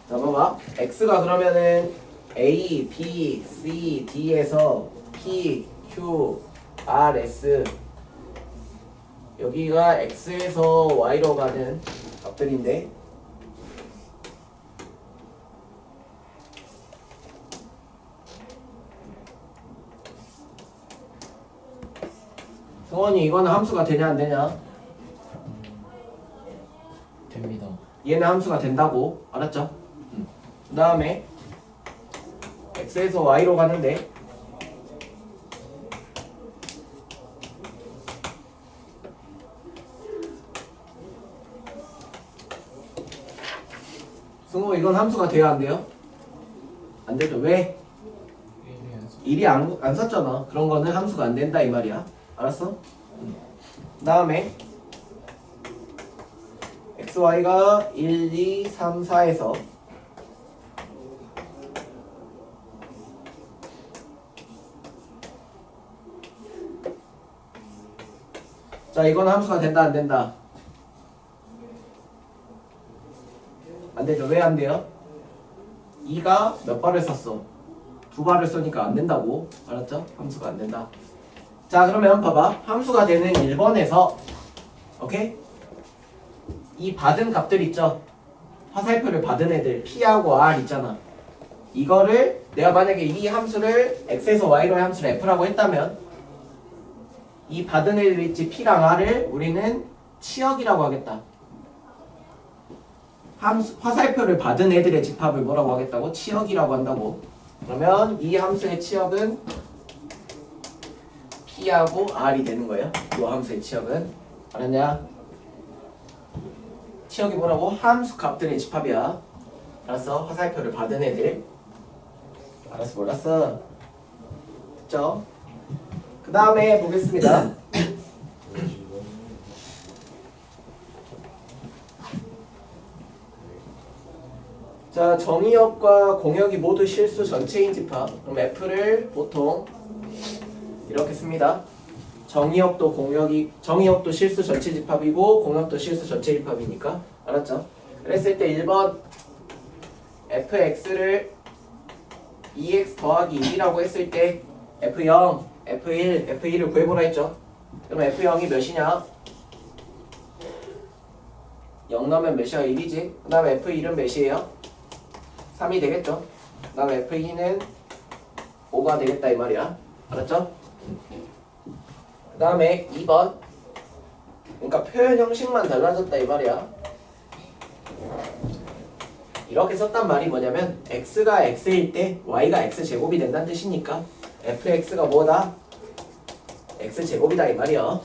자 봐봐. x가 그러면은 a, b, c, d에서 p, q, r, s 여기가 x에서 y로 가는 값들인데 성원이 이거는 함수가 되냐 안 되냐?
됩니다.
얘는 함수가 된다고 알았죠? 그 다음에 x에서 y로 가는데 승호 이건 함수가 돼야 안 돼요? 안 되죠. 왜?
1이
1이 안 썼잖아. 그런 거는 함수가 안 된다 이 말이야. 알았어? 그 다음에 xy가 1, 2, 3, 4에서 자 이건 함수가 된다 안 된다? 안 되죠. 왜 안 돼요? 2가 몇 발을 썼어? 2발을 쓰니까 안 된다고. 알았죠? 함수가 안 된다. 자 그러면 봐봐. 함수가 되는 1번에서 오케이? 이 받은 값들 있죠? 화살표를 받은 애들 P하고 R 있잖아. 이거를 내가 만약에 이 함수를 X에서 Y로의 함수를 F라고 했다면 이 받은 애들 있지 P랑 R을 우리는 치역이라고 하겠다. 화살표를 받은 애들의 집합을 뭐라고 하겠다고? 치역이라고 한다고. 그러면 이 함수의 치역은 P하고 R이 되는 거예요. 이 함수의 치역은. 알았냐? 치역이 뭐라고? 함수 값들의 집합이야. 알았어? 화살표를 받은 애들. 알았어? 몰랐어? 됐죠? 그 다음에 보겠습니다. 자, 정의역과 공역이 모두 실수 전체인 집합. 그럼 F를 보통 이렇게 씁니다. 정의역도 실수 전체 집합이고 공역도 실수 전체 집합이니까. 알았죠? 그랬을 때 1번 fx를 2x 더하기 1이라고 했을 때 f0, f1, f2를 구해보라 했죠? 그럼 f0이 몇이냐? 0 넣으면 몇이야? 1이지? 그 다음에 f1은 몇이에요? 3이 되겠죠? 그 다음에 f2는 5가 되겠다 이 말이야. 알았죠? 그 다음에 2번 그러니까 표현 형식만 달라졌다 이 말이야. 이렇게 썼단 말이 뭐냐면 x가 x일 때 y가 x제곱이 된다는 뜻이니까 fx가 뭐다? x제곱이다 이 말이야.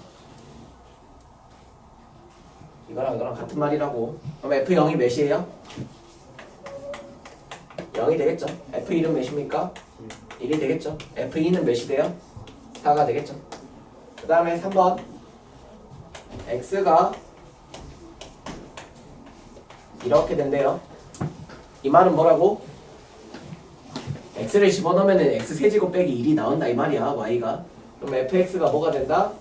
이거랑 이거랑 같은 말이라고. 그럼 f0이 몇이에요? 0이 되겠죠. f1은 몇입니까? 1이 되겠죠. f2는 몇이 돼요? 4가 되겠죠. 그 다음에 3번 x가 이렇게 된대요. 이 말은 뭐라고? x를 집어넣으면 x세제곱 빼기 1이 나온다 이 말이야. y가. 그럼 fx가 뭐가 된다?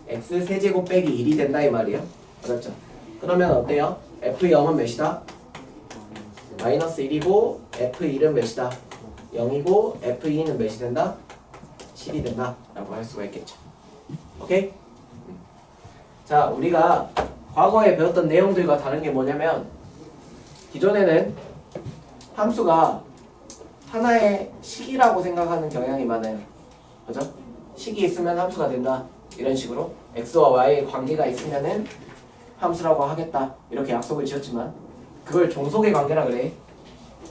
x세제곱 빼기 1이 된다 이 말이야. 알았죠? 그러면 어때요? f0은 몇이다? 마이너스 1이고 f1은 몇이다? 0이고 f2는 몇이 된다? 7이 된다 라고 할 수가 있겠죠. 오케이? 자, 우리가 과거에 배웠던 내용들과 다른 게 뭐냐면 기존에는 함수가 하나의 식이라고 생각하는 경향이 많아요. 그죠? 식이 있으면 함수가 된다. 이런 식으로 x와 y의 관계가 있으면은 함수라고 하겠다. 이렇게 약속을 지었지만 그걸 종속의 관계라 그래.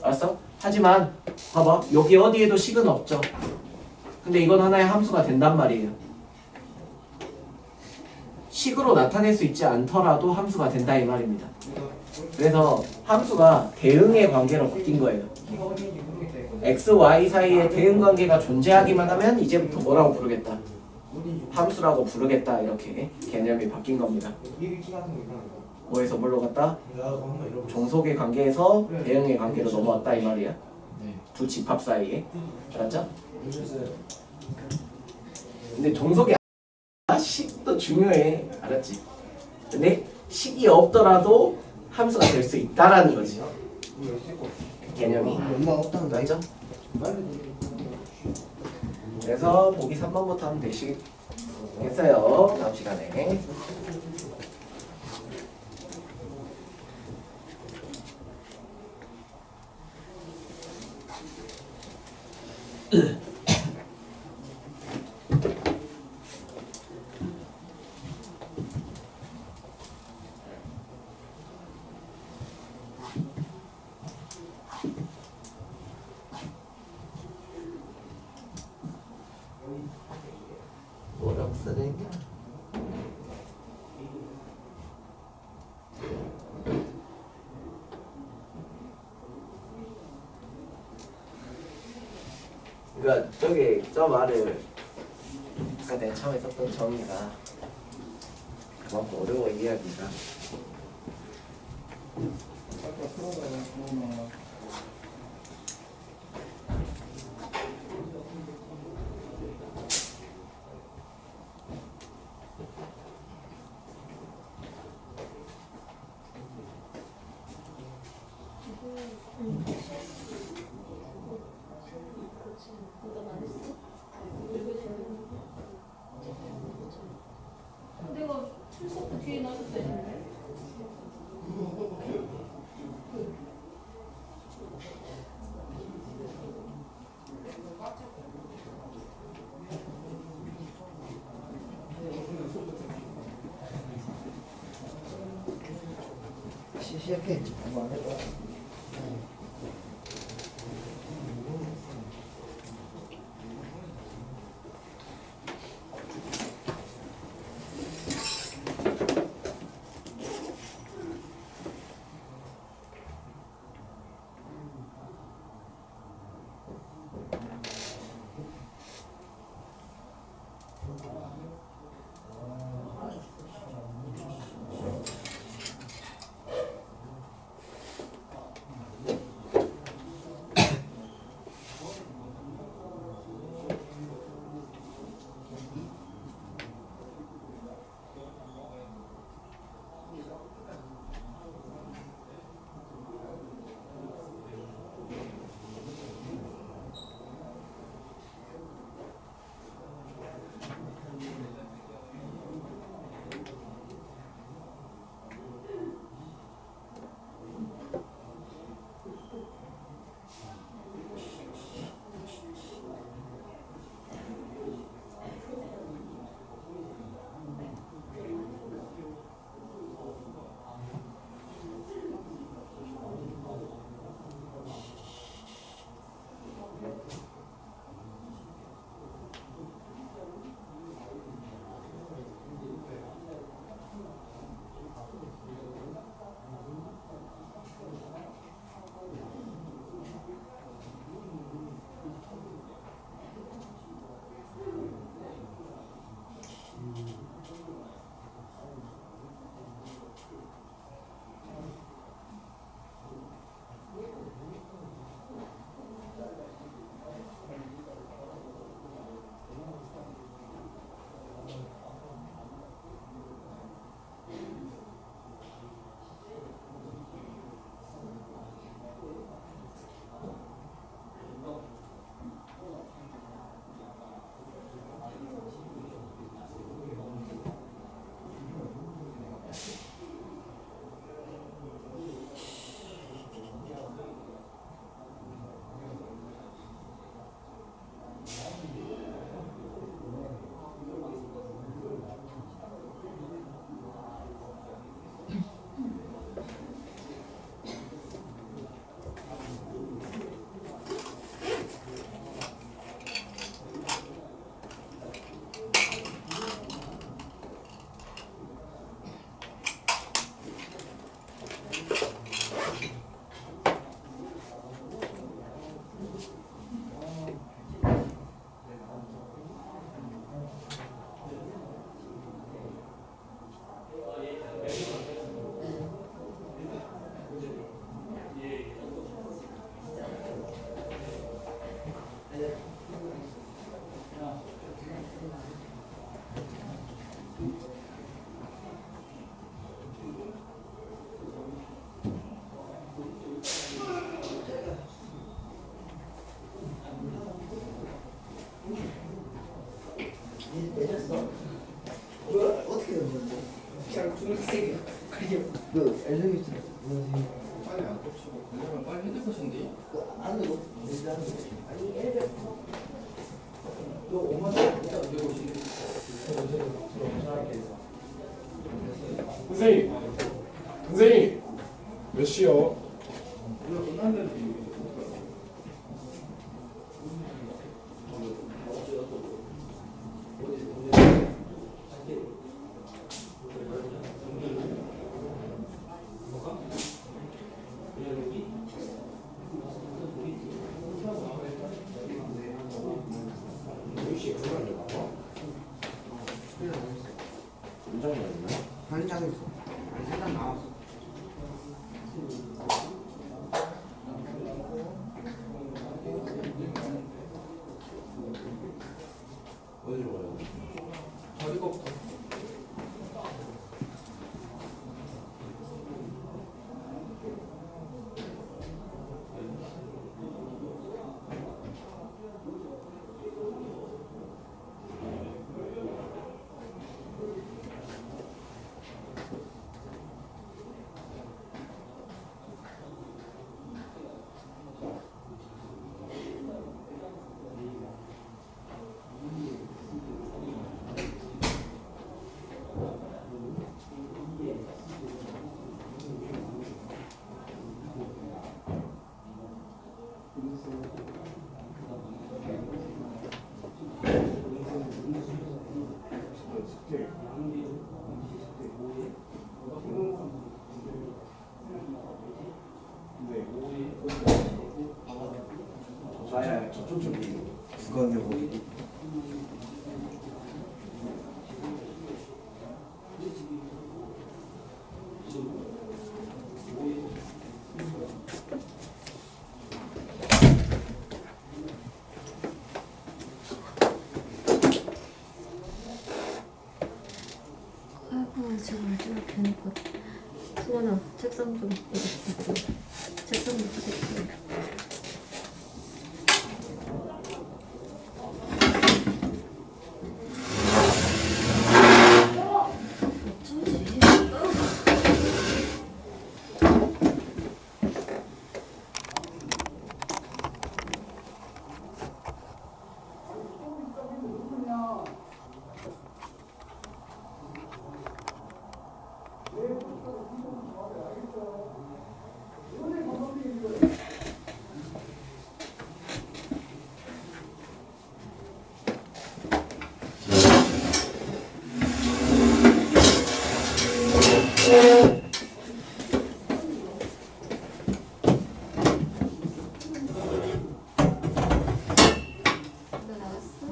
알았어? 하지만 봐봐. 여기 어디에도 식은 없죠. 근데 이건 하나의 함수가 된단 말이에요. 식으로 나타낼 수 있지 않더라도 함수가 된다 이 말입니다. 그래서 함수가 대응의 관계로 바뀐 거예요. x, y 사이에 대응 관계가 존재하기만 하면 이제부터 뭐라고 부르겠다? 함수라고 부르겠다. 이렇게 개념이 바뀐 겁니다. 뭐에서 뭘로 갔다? 종속의 관계에서 대응의 관계로 넘어왔다 이 말이야.
네.
두 집합 사이에. 알았죠? 근데 종속이 식도 중요해. 알았지? 근데 식이 없더라도 함수가 될 수 있다라는 거지. 개념이. 맞죠? 그래서 보기 3번부터 하면 되시겠어요. 다음 시간에. 쓰레기야. 그러니까 저기 저 말을 아까 내가 처음에 썼던 정의가 그만큼 어려워 이해하기가.
아까 풀어봐요. 그러나
내가 출석도 뒤에 놔뒀어야 되는데.
시작해. 뭐 안 할 거야. 내렸어? 뭐 어떻게 된 건데? 그냥 중학생이야. 그 엘리베이터
빨리 안 꽂히고 그러면 빨리 핸드폰인데.
그 안으로 일단 아니 엘리베이터
너 5만 원 일단 내고 싶네.
선생님, 선생님, 몇 시요?
우리가 끝났는데.
문장이었나?
한 장 있어. 아니, 3장 나왔어.
어디로 가요? 자리가 없다. 아야 저쪽 저기 수건이고.
아이고 정말 저렇게 해놓고 수건아 책상 좀 이렇게 책상 좀 이렇게 너 나왔어?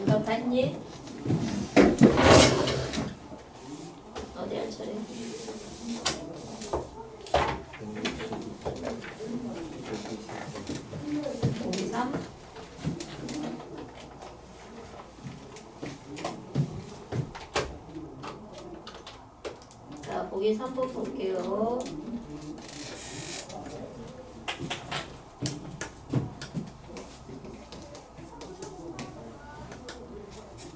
너 봤니? 어디 할 차례? 보기 3. 자, 보기 3번 볼게요.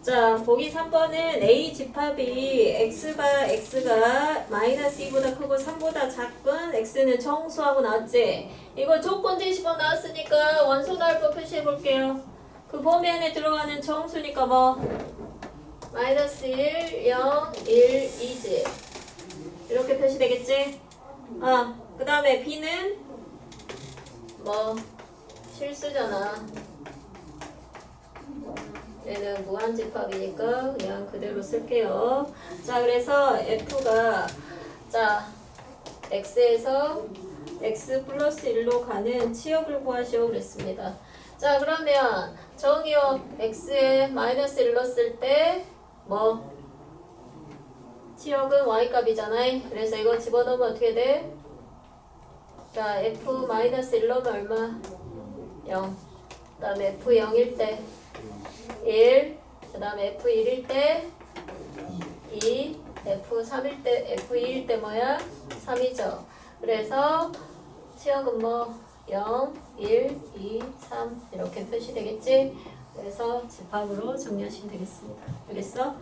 자, 보기 3번은 A 집합이 x가 마이너스 2보다 크고 3보다 작은 x는 정수하고 나왔지? 이거 조건 제시법 나왔으니까 원소날법 표시해 볼게요. 그 범위 안에 들어가는 정수니까 뭐 마이너스 1, 0, 1, 2지. 이렇게 표시되겠지? 그 다음에 b는 뭐 실수잖아. 얘는 무한집합이니까 그냥 그대로 쓸게요. 자, 그래서 f가 자 x에서 x 플러스 1로 가는 치역을 구하시오 그랬습니다. 자, 그러면 정의역 x에 마이너스 1 넣었을 때 뭐 치역은 y값이잖아요. 그래서 이거 집어넣으면 어떻게 돼? 자, f 마이너스 1 넣으면 얼마? 0. 그 다음에 f 0일 때 1, 그 다음에 F1일 때 2, F3일 때, F2일 때 뭐야? 3이죠. 그래서 치역은 뭐 0, 1, 2, 3 이렇게 표시되겠지? 그래서 집합으로 정리하시면 되겠습니다. 알겠어?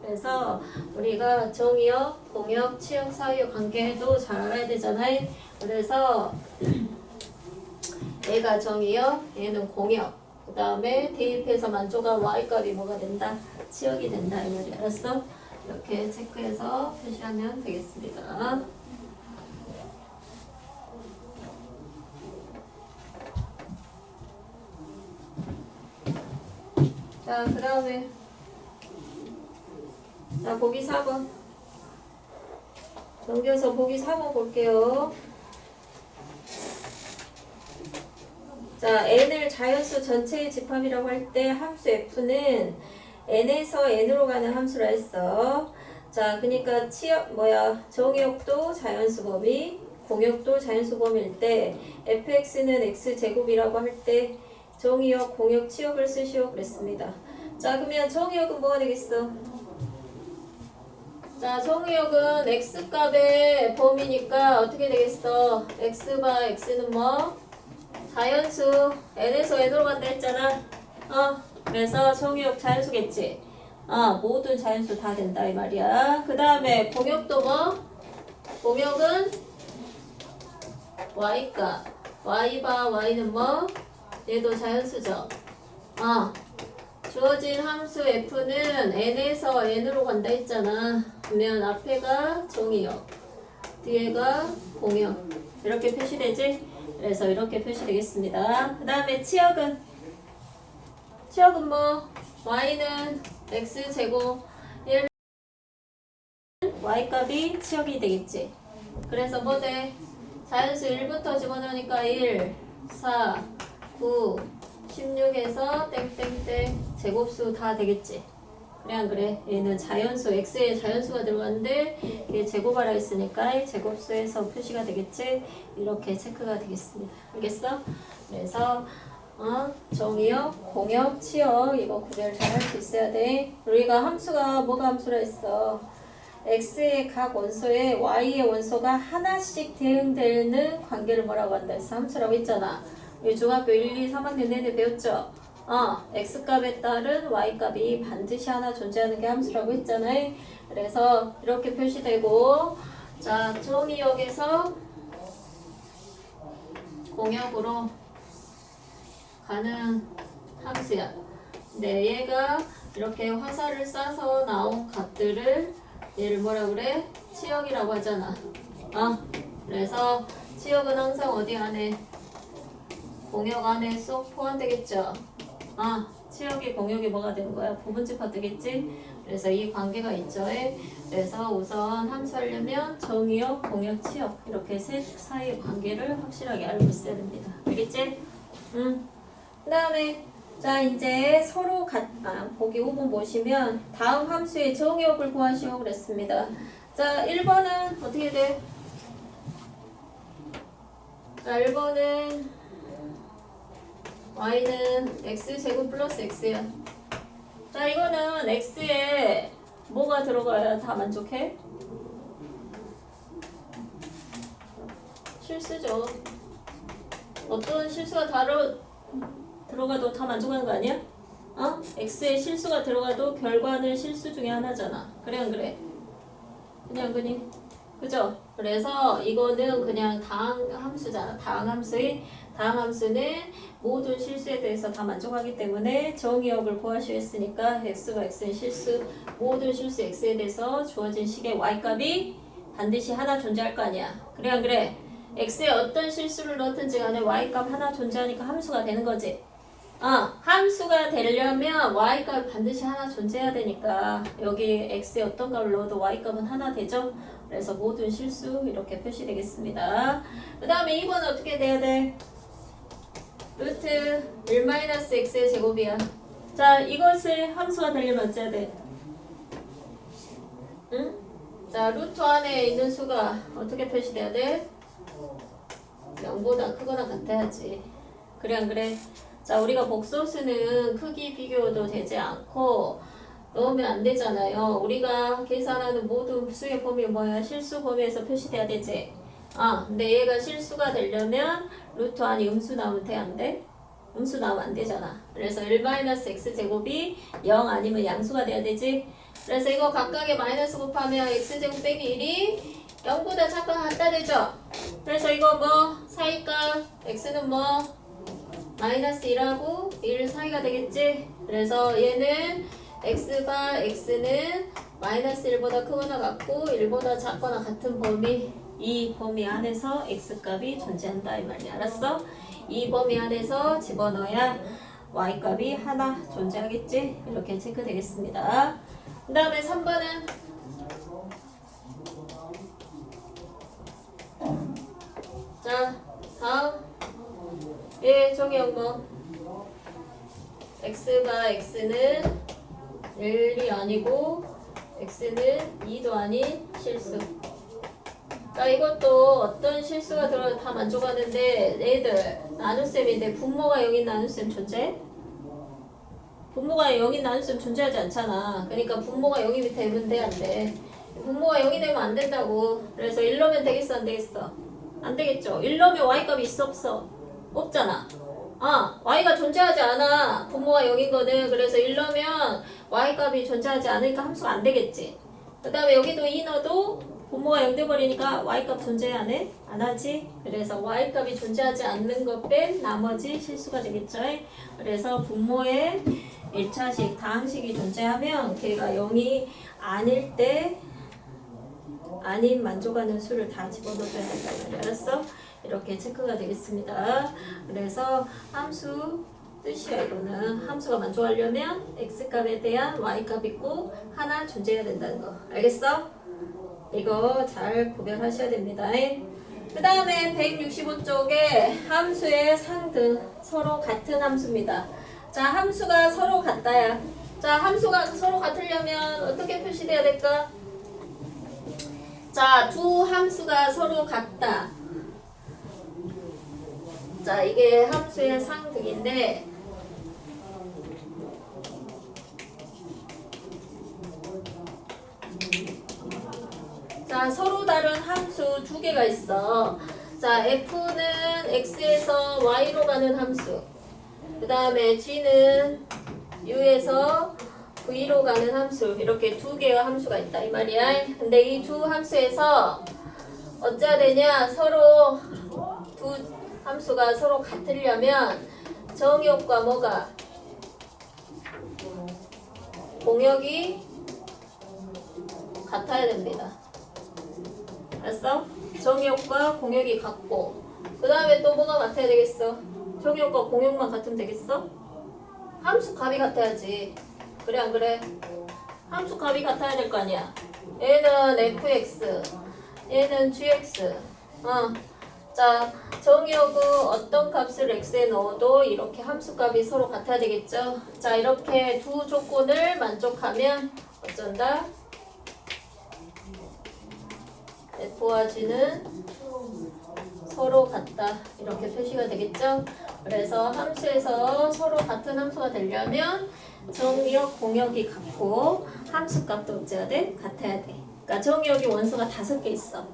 그래서 우리가 정의역, 공역, 치역 사이의 관계도 잘 알아야 되잖아요. 그래서 얘가 정의역, 얘는 공역. 그 다음에 대입해서 만족한 y값이 뭐가 된다? 치역이 된다 이 말이. 알았어? 이렇게 체크해서 표시하면 되겠습니다. 자, 그 다음에 자, 보기 4번 넘겨서 보기 4번 볼게요. 자, n을 자연수 전체의 집합이라고 할 때 함수 f는 n에서 n으로 가는 함수라 했어. 자, 그러니까 정의역도 자연수 범위, 공역도 자연수 범위일 때 fx는 x제곱이라고 할 때 정의역, 공역, 치역을 쓰시오 그랬습니다. 자, 그러면 정의역은 뭐가 되겠어? 자, 정의역은 x값의 범위니까 어떻게 되겠어? x바 x는 뭐? 자연수 n에서 n으로 간다 했잖아. 그래서 정의역 자연수겠지. 모든 자연수 다 된다 이 말이야. 그 다음에 공역도 뭐? 공역은 y값. y바 y는 뭐? 얘도 자연수죠. 주어진 함수 f는 n에서 n으로 간다 했잖아. 그러면 앞에가 정의역, 뒤에가 공역. 이렇게 표시되지? 그래서 이렇게 표시되겠습니다. 그 다음에 치역은 뭐? y는 x제곱, 얘는 y값이 치역이 되겠지. 그래서 뭐 돼? 자연수 1부터 집어넣으니까 1, 4, 9, 16에서 땡땡땡 제곱수 다 되겠지. 그래 안 그래? 얘는 자연수, x에 자연수가 들어갔는데 얘 제곱하라 했으니까 제곱수에서 표시가 되겠지. 이렇게 체크가 되겠습니다. 알겠어? 그래서 정의역, 공역, 치역 이거 구별 잘 할 수 있어야 돼. 우리가 함수가 뭐가 함수라 했어? x의 각 원소에 y의 원소가 하나씩 대응되는 관계를 뭐라고 한다 했어? 함수라고 했잖아. 우리 중학교 1, 2, 3학년 내내 배웠죠? x값에 따른 y값이 반드시 하나 존재하는 게 함수라고 했잖아. 그래서 이렇게 표시되고, 자, 정의역에서 공역으로 가는 함수야. 근데 얘가 이렇게 화살을 쏴서 나온 값들을 얘를 뭐라 그래? 치역이라고 하잖아. 그래서 치역은 항상 어디 안에? 공역 안에 쏙 포함되겠죠. 치역이 공역이 뭐가 되는 거야? 부분집합 되겠지? 그래서 이 관계가 있죠. 그래서 우선 함수하려면 정의역, 공역, 치역 이렇게 셋 사이의 관계를 확실하게 알고 있어야 됩니다. 알겠지? 그 다음에 자 이제 서로 보기 5번 보시면 다음 함수의 정의역을 구하시오 그랬습니다. 자 1번은 어떻게 돼? 자 1번은 y는 x제곱 플러스 x야. 자 이거는 x에 뭐가 들어가야 다 만족해? 실수죠. 어떤 실수가 들어가도 다 만족하는 거 아니야? x에 실수가 들어가도 결과는 실수 중에 하나잖아. 그래 안 그래? 그냥 그죠? 그래서 이거는 그냥 다항 함수잖아. 다항 함수는 모든 실수에 대해서 다 만족하기 때문에 정의역을 구하시오 했으니까 x가 x는 실수, 모든 실수 x에 대해서 주어진 식의 y값이 반드시 하나 존재할 거 아니야. 그래 안 그래? x에 어떤 실수를 넣든지 간에 y값 하나 존재하니까 함수가 되는 거지. 함수가 되려면 y값 반드시 하나 존재해야 되니까 여기 x에 어떤 값을 넣어도 y값은 하나 되죠. 그래서 모든 실수 이렇게 표시되겠습니다. 그 다음에 2번은 어떻게 돼야 돼? 루트 1-x의 제곱이야. 자 이것을 함수가 되려면 어째야 돼? 응? 자 루트 안에 있는 수가 어떻게 표시돼야 돼? 0보다 크거나 같아야지. 그래 안 그래? 자 우리가 복소수는 크기 비교도 되지 않고 넣으면 안 되잖아요. 우리가 계산하는 모든 수의 범위 뭐야? 실수 범위에서 표시돼야 되지. 근데 얘가 실수가 되려면 루트 안이 음수 나오면 돼? 안 돼? 음수 나오면 안 되잖아. 그래서 1-x제곱이 0 아니면 양수가 돼야 되지. 그래서 이거 각각의 마이너스 곱하면 x제곱 빼기 1이 0보다 작거나 같다 되죠? 그래서 이거 뭐 사이값 x는 뭐 마이너스 1하고 1 사이가 되겠지? 그래서 얘는 x바 x는 마이너스 1보다 크거나 같고 1보다 작거나 같은 범위, 이 범위 안에서 x값이 존재한다 이 말이야. 알았어? 이 범위 안에서 집어넣어야 y값이 하나 존재하겠지? 이렇게 체크되겠습니다. 그 다음에 3번은 자 다음 정의역 뭐 x가 x는 1이 아니고 x는 2도 아닌 실수. 자 이것도 어떤 실수가 들어도 다 만족하는데 얘들 나눗셈인데 분모가 0인 나눗셈 존재? 분모가 0인 나눗셈 존재하지 않잖아. 그러니까 분모가 0이면 되면 돼, 안 돼? 분모가 0이 되면 안 된다고. 그래서 1 넣으면 되겠어, 안 되겠어? 안 되겠죠. 1 넣으면 y값이 있어, 없어? 없잖아. y가 존재하지 않아. 분모가 0인 거는. 그래서 1 넣으면 y값이 존재하지 않으니까 함수가 안 되겠지. 그 다음에 여기도 2 넣어도 분모가 0 돼버리니까 y값 존재 안 해? 안 하지? 그래서 y값이 존재하지 않는 것 뺀 나머지 실수가 되겠죠. 그래서 분모에 1차식, 다항식이 존재하면 걔가 0이 아닐 때 아닌 만족하는 수를 다 집어넣어줘야 된다. 알았어? 이렇게 체크가 되겠습니다. 그래서 함수 뜻이야. 이거는 함수가 만족하려면 x값에 대한 y값 있고 하나 존재해야 된다는 거. 알겠어? 이거 잘 구별하셔야 됩니다. 그 다음에 165쪽에 함수의 상등 서로 같은 함수입니다. 자, 함수가 서로 같다야. 자, 함수가 서로 같으려면 어떻게 표시돼야 될까? 자, 두 함수가 서로 같다. 자, 이게 함수의 상등인데 자, 서로 다른 함수 두 개가 있어. 자, f는 x에서 y로 가는 함수. 그 다음에 g는 u에서 v로 가는 함수. 이렇게 두 개의 함수가 있다 이 말이야. 근데 이 두 함수에서 어찌해야 되냐? 서로 두 함수가 서로 같으려면 정역과 뭐가? 공역이 같아야 됩니다. 알았어? 정역과 공역이 같고 그 다음에 또 뭐가 같아야 되겠어? 정역과 공역만 같으면 되겠어? 함수 값이 같아야지. 그래 안 그래? 함수 값이 같아야 될 거 아니야. 얘는 fx, 얘는 gx. 자, 정역은 어떤 값을 x에 넣어도 이렇게 함수 값이 서로 같아야 되겠죠? 자, 이렇게 두 조건을 만족하면 어쩐다? f와 g는 서로 같다. 이렇게 표시가 되겠죠? 그래서 함수에서 서로 같은 함수가 되려면 정역, 공역이 같고 함수값도 어째야 돼? 같아야 돼. 그러니까 정역이 원소가 5개 있어.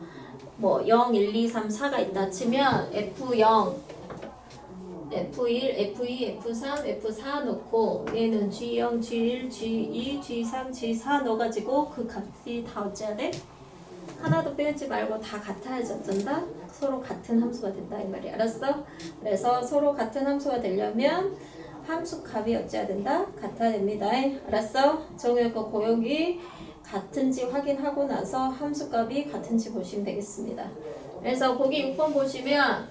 뭐 0, 1, 2, 3, 4가 있다 치면 F0, F1, F2, F3, F4 넣고 얘는 G0, G1, G2, G3, G4 넣어가지고 그 값이 다 어째야 돼? 하나도 빼지 말고 다 같아야지 어쩐다? 서로 같은 함수가 된다 이 말이야. 알았어? 그래서 서로 같은 함수가 되려면 함수 값이 어째야 된다? 같아야 됩니다. 알았어? 정역과 공역이 같은지 확인하고 나서 함수 값이 같은지 보시면 되겠습니다. 그래서 보기 6번 보시면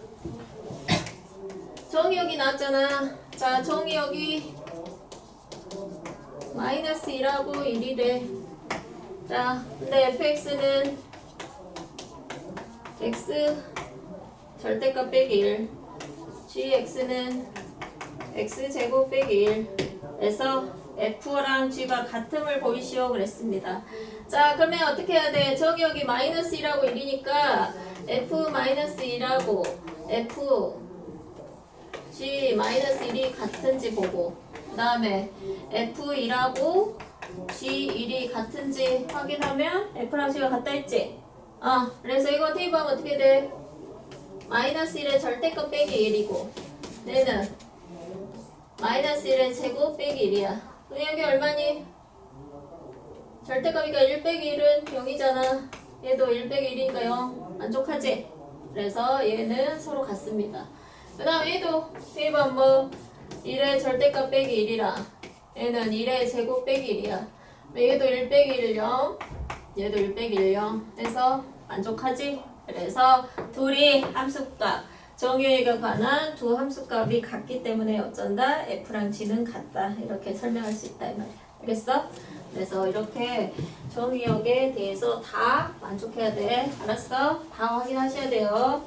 정의역이 나왔잖아. 자, 정의역이 마이너스 1하고 1이래. 자, 근데 fx는 x 절대값 빼기 1, gx는 x제곱 빼기 1 그래서 f랑 g가 같음을 보이시오 그랬습니다. 자, 그러면 어떻게 해야 돼? 정의역이 마이너스 1하고 1이니까 f-1하고 f g 마이너스 1이 같은지 보고 그 다음에 f1하고 g1이 같은지 확인하면 f랑 g가 같다 했지? 그래서 이거 대입하면 어떻게 돼? 마이너스 1의 절대값 빼기 1이고 얘는 마이너스 1의 제곱 빼기 1이야. 그럼 여기 얼마니? 절대값이니까 1 빼기 1은 0이잖아. 얘도 1 빼기 1이니까 0. 만족하지? 그래서 얘는 서로 같습니다. 그 다음 얘도 대입하면 뭐 1의 절대값 빼기 1이라 얘는 1의 제곱 빼기 1이야. 얘도 1 빼기 1, 0. 얘도 1 빼기 1, 0 해서 만족하지? 그래서 둘이 함수값 정의에 관한 두 함수값이 같기 때문에 어쩐다? F랑 G는 같다. 이렇게 설명할 수 있다 이 말이야. 알겠어? 그래서 이렇게 정의역에 대해서 다 만족해야 돼. 알았어? 다 확인하셔야 돼요.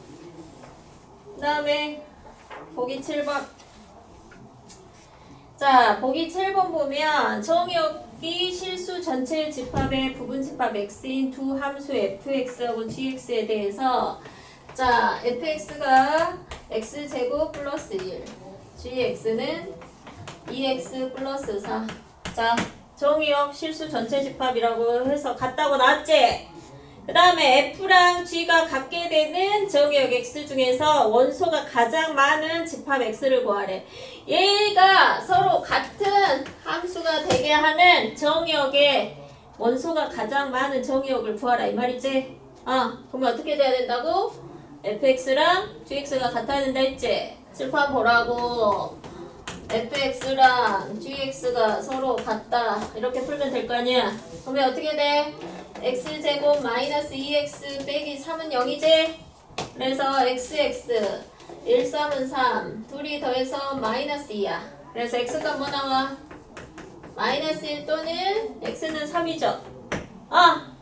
그 다음에 보기 7번. 자, 보기 7번 보면 정의역이 실수 전체 집합의 부분 집합 x인 두 함수 fx하고 gx에 대해서 자, fx가 x제곱 플러스 1, gx는 2x 플러스 4. 자, 정의역 실수 전체 집합이라고 해서 같다고 나왔지? 그 다음에 f랑 g가 같게 되는 정의역 x 중에서 원소가 가장 많은 집합 x를 구하래. 얘가 서로 같은 함수가 되게 하는 정의역의 원소가 가장 많은 정의역을 구하라 이 말이지? 그러면 어떻게 돼야 된다고? fx랑 gx가 같아야 된다 했지? 칠판 보라고. fx랑 gx가 서로 같다 이렇게 풀면 될 거 아니야? 그러면 어떻게 돼? x제곱 마이너스 2x 빼기 3은 0이지? 그래서 xx 1, 3은 3 둘이 더해서 마이너스 2야. 그래서 x가 뭐 나와? 마이너스 1 또는 x는 3이죠.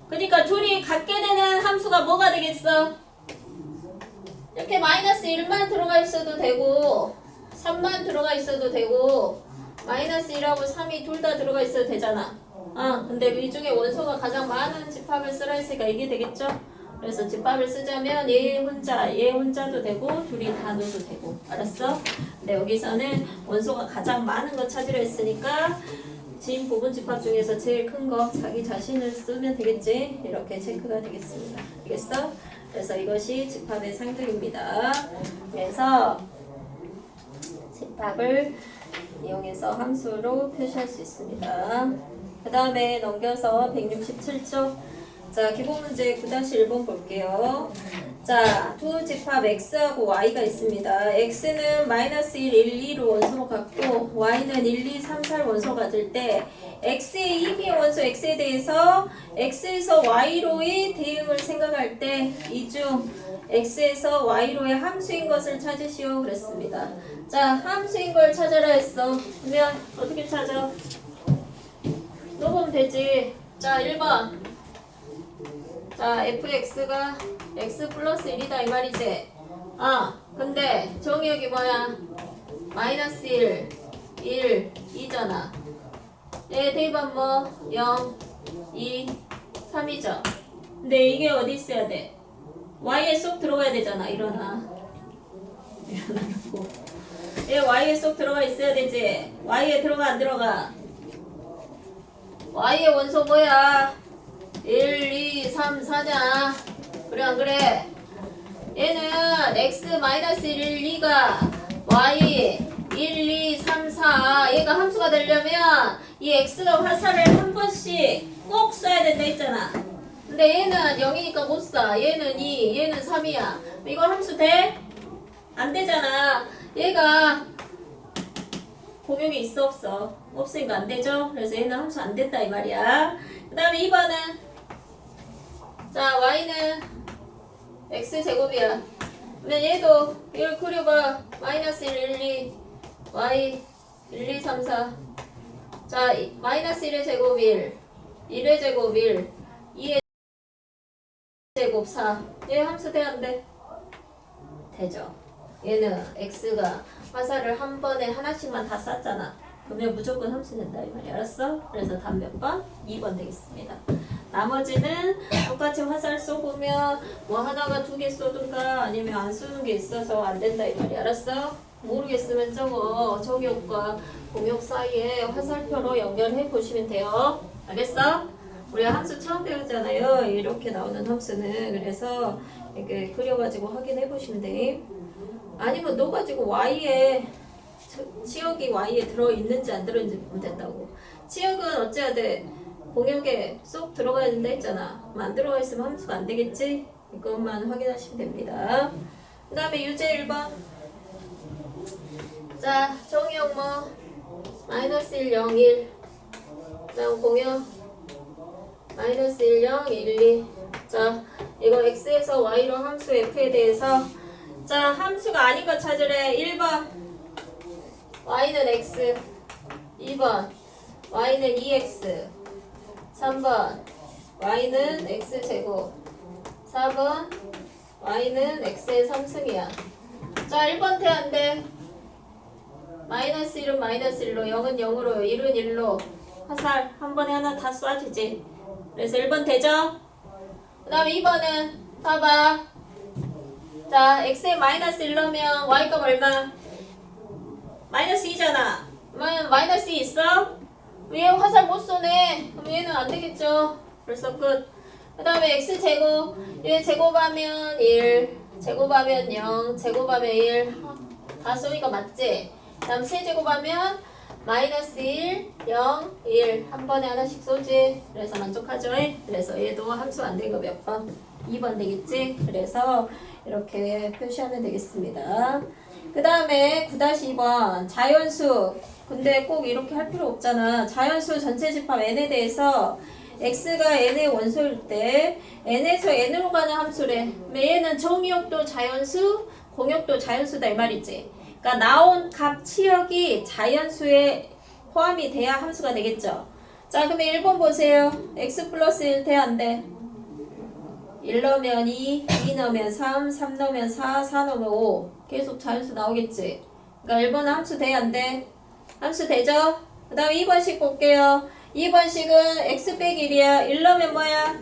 그러니까 둘이 같게 되는 함수가 뭐가 되겠어? 이렇게 마이너스 1만 들어가 있어도 되고 3만 들어가 있어도 되고 마이너스 1하고 3이 둘 다 들어가 있어도 되잖아. 근데 이 중에 원소가 가장 많은 집합을 쓰라 했으니까 이게 되겠죠? 그래서 집합을 쓰자면 얘 혼자도 되고 둘이 다 넣어도 되고. 알았어? 근데 여기서는 원소가 가장 많은 거 찾으려 했으니까 진 부분 집합 중에서 제일 큰 거 자기 자신을 쓰면 되겠지? 이렇게 체크가 되겠습니다. 알겠어? 그래서 이것이 집합의 상등입니다. 그래서 집합을 이용해서 함수로 표시할 수 있습니다. 그 다음에 넘겨서 167쪽. 자, 기본 문제 9-1번 볼게요. 자, 두 집합 x하고 y가 있습니다. x는 마이너스 1, 1, 2로 원소로 갖고 y는 1, 2, 3, 4를 원소로 가질 때 x의 임의 원소 x에 대해서 x에서 y로의 대응을 생각할 때 이 중 x에서 y로의 함수인 것을 찾으시오 그랬습니다. 자, 함수인 걸 찾아라 했어. 그러면 어떻게 찾아? 넣어보면 되지. 자, 1번. 자, fx가 x 플러스 1이다 이 말이지? 근데 정의역이 뭐야? 마이너스 1, 1, 2잖아. 얘 대입하면 뭐? 0, 2, 3이죠. 근데 이게 어디 있어야 돼? y에 쏙 들어가야 되잖아. 일어나라고. 얘 y에 쏙 들어가 있어야 되지? y에 들어가 안 들어가? y의 원소 뭐야? 1, 2, 3, 4냐? 그래 안 그래? 얘는 x 마이너스 1, 2가 y 1, 2, 3, 4 얘가 함수가 되려면 이 x가 화살을 한 번씩 꼭 써야 된다 했잖아. 근데 얘는 0이니까 못 써. 얘는 2, 얘는 3이야. 이거 함수 돼? 안 되잖아. 얘가 공용이 있어 없어? 없으니까 안 되죠? 그래서 얘는 함수 안 된다 이 말이야. 그 다음에 2번은 자, y는 x제곱이야. 그러면 얘도 이걸 그려봐. 마이너스 1, 1, 2 y 1, 2, 3, 4 자, 마이너스 1의 제곱 1 1의 제곱 1 2의 제곱 4 얘 함수 돼 안 돼? 되죠. 얘는 x가 화살을 한 번에 하나씩만 다 쐈잖아. 그러면 무조건 함수 된다 이 말이야. 알았어? 그래서 답 몇 번? 2번 되겠습니다. 나머지는 똑같이 화살 쏘보면 뭐 하나가 2개 쏘든가 아니면 안 쏘는 게 있어서 안 된다 이 말이야. 알았어? 모르겠으면 저거 정역과 공역 사이에 화살표로 연결해 보시면 돼요. 알겠어? 우리가 함수 처음 배우잖아요. 이렇게 나오는 함수는. 그래서 이렇게 그려가지고 확인해 보시면 돼. 아니면 넣어가지고 y에 치역이 y에 들어있는지 안 들어있는지 보면 된다고. 치역은 어째야 돼? 공역에 쏙 들어가야 된다 했잖아. 안 들어가 있으면 함수가 안 되겠지? 이것만 확인하시면 됩니다. 그 다음에 유제 1번. 자, 정의역 뭐? 마이너스 1, 0, 1. 그다음 공역 마이너스 1, 0, 1, 2. 자, 이거 x에서 y로 함수 f에 대해서 자, 함수가 아닌 거 찾으래. 1번 y는 x, 2번 y는 2x, 3번 y는 x제곱, 4번 y는 x의 3승이야. 자, 1번 태한데 마이너스 1은 마이너스 1로, 0은 0으로, 1은 1로 화살 한 번에 하나 다 쏴주지. 그래서 1번 되죠? 그 다음에 2번은 봐봐. 자, x에 마이너스 1 넣으면 y값 얼마? 마이너스 2잖아. 그러면 마이너스 2 있어? 얘 화살 못 쏘네. 그럼 얘는 안 되겠죠. 벌써 끝. 그 다음에 x제곱. 얘 제곱하면 1, 제곱하면 0, 제곱하면 1. 다 쏘니까 맞지? 그 다음 세제곱하면 마이너스 1, 0, 1. 한 번에 하나씩 쏘지. 그래서 만족하죠? 그래서 얘도 함수 안 되고 몇 번? 2번 되겠지? 그래서 이렇게 표시하면 되겠습니다. 그 다음에 9-2번 자연수. 근데 꼭 이렇게 할 필요 없잖아. 자연수 전체 집합 n에 대해서 x가 n의 원소일 때 n에서 n으로 가는 함수래. 얘는 정의역도 자연수, 공역도 자연수다 이 말이지. 그러니까 나온 값 치역이 자연수에 포함이 돼야 함수가 되겠죠. 자, 그러면 1번 보세요. x 플러스 1 돼 안 돼? 1 넣으면 2, 2 넣으면 3, 3 넣으면 4, 4 넣으면 5. 계속 자연수 나오겠지. 그러니까 1번은 함수 돼 안 돼? 함수 되죠? 그 다음 2번씩 볼게요. 2번씩은 x 빼기 1이야. 1 넣으면 뭐야?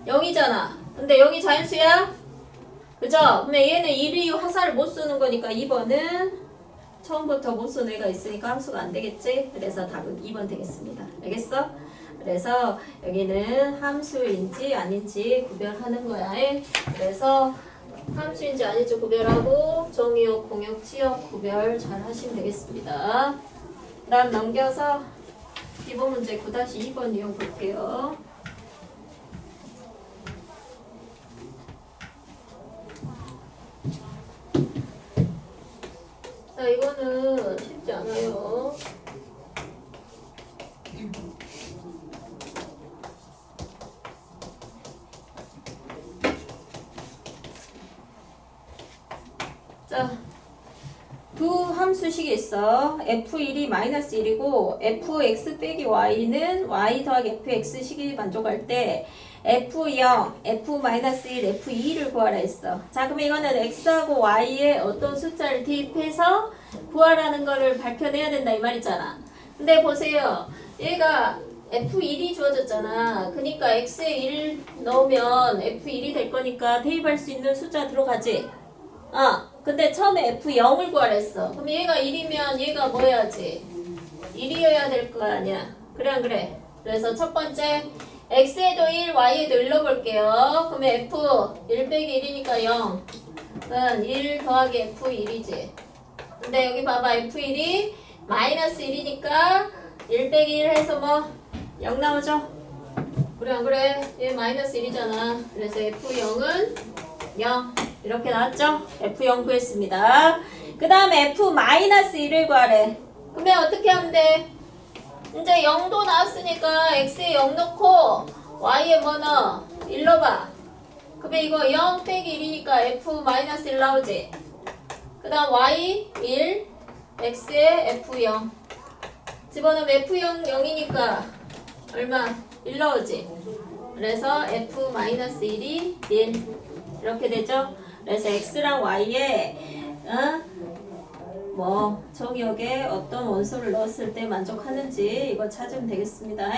0이잖아. 근데 0이 자연수야? 그죠? 그러면 얘는 1위 화살을 못 쏘는 거니까 2번은 처음부터 못 쏘는 애가 있으니까 함수가 안 되겠지? 그래서 답은 2번 되겠습니다. 알겠어? 그래서 여기는 함수인지 아닌지 구별하는 거야. 그래서 함수인지 아닌지 구별하고 정의역, 공역, 치역 구별 잘 하시면 되겠습니다. 다음 넘겨서 기본 문제 9-2번 이용 볼게요. 자, 이거는 쉽지 않아요. 자, 두 함수식이 있어. f1이 마이너스 1이고 fx 빼기 y는 y 더하기 fx식이 만족할 때 f0, f-1, f2를 구하라 했어. 자, 그럼 이거는 x하고 y에 어떤 숫자를 대입해서 구하라는 거를 밝혀내야 된다 이 말이잖아. 근데 보세요. 얘가 f1이 주어졌잖아. 그러니까 x에 1 넣으면 f1이 될 거니까 대입할 수 있는 숫자 들어가지. 근데 처음에 f0을 구하랬어. 그럼 얘가 1이면 얘가 뭐 해야지? 1이어야 될 거 아니야. 그래 안 그래? 그래서 첫 번째 x에도 1, y에도 1 넣어볼게요. 그러면 f 1 빼기 1이니까 0은 1 더하기 f1이지. 근데 여기 봐봐. f1이 마이너스 1이니까 1 빼기 1 해서 뭐 0 나오죠? 그래 안 그래? 얘 마이너스 1이잖아. 그래서 f0은 0 이렇게 나왔죠? f0 구했습니다. 그 다음에 f-1을 구하래. 그러면 어떻게 하면 돼? 이제 0도 나왔으니까 x에 0 넣고 y에 뭐 넣어? 1 넣어봐. 그러면 이거 0 빼기 1이니까 f-1 나오지. 그 다음 y 1, x에 f0 집어넣으면 f0 0이니까 얼마? 1 나오지. 그래서 f-1이 1 이렇게 되죠. 그래서 x랑 y에 정역에 어떤 원소를 넣었을 때 만족하는지 이거 찾으면 되겠습니다.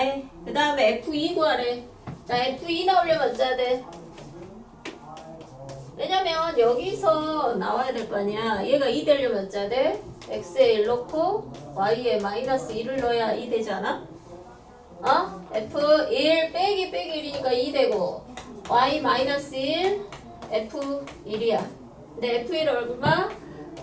그 다음에 f2 구하래. 자, f2 나오려면 어쩌야 돼? 왜냐면 여기서 나와야 될 거 아니야. 얘가 2 되려면 어쩌야 돼? x에 1 넣고 y에 마이너스 1을 넣어야 2 되지 않아? f1 빼기 1이니까 2 되고 y 마이너스 1 f1이야. 근데 f1 얼마?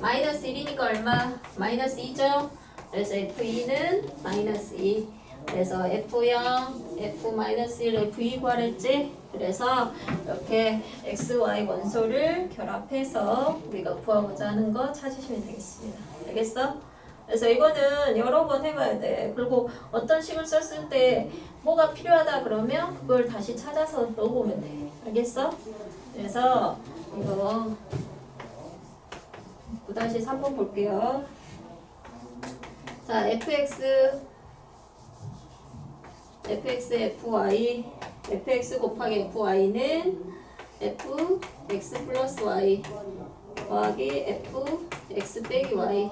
마이너스 1이니까 얼마? 마이너스 2죠? 그래서 f2는 마이너스 2. 그래서 f0, f-1, f2 구하랬지? 그래서 이렇게 x, y 원소를 결합해서 우리가 구하고자 하는 거 찾으시면 되겠습니다. 알겠어? 그래서 이거는 여러 번 해봐야 돼. 그리고 어떤 식을 썼을 때 뭐가 필요하다 그러면 그걸 다시 찾아서 넣어보면 돼. 알겠어? 그래서 이거 9-3번 볼게요. 자, fx, fx 곱하기 fy는 fx 플러스 y 더하기 fx 빼기 y.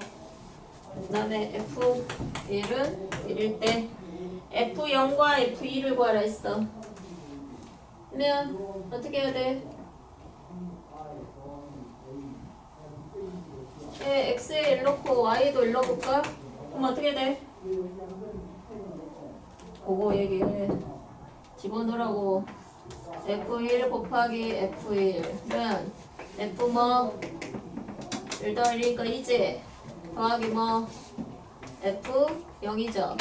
그 다음에 f1은 1일 때 f0과 f2를 구하라 했어. 그러면 어떻게 해야 돼? x에 1 넣고 y도 1 넣어볼까? 그럼 어떻게 돼? 그거 얘기해. 집어넣으라고. f1 곱하기 f1은 f 뭐 1 더하기 1이니까 이제 더하기 뭐 f0이죠.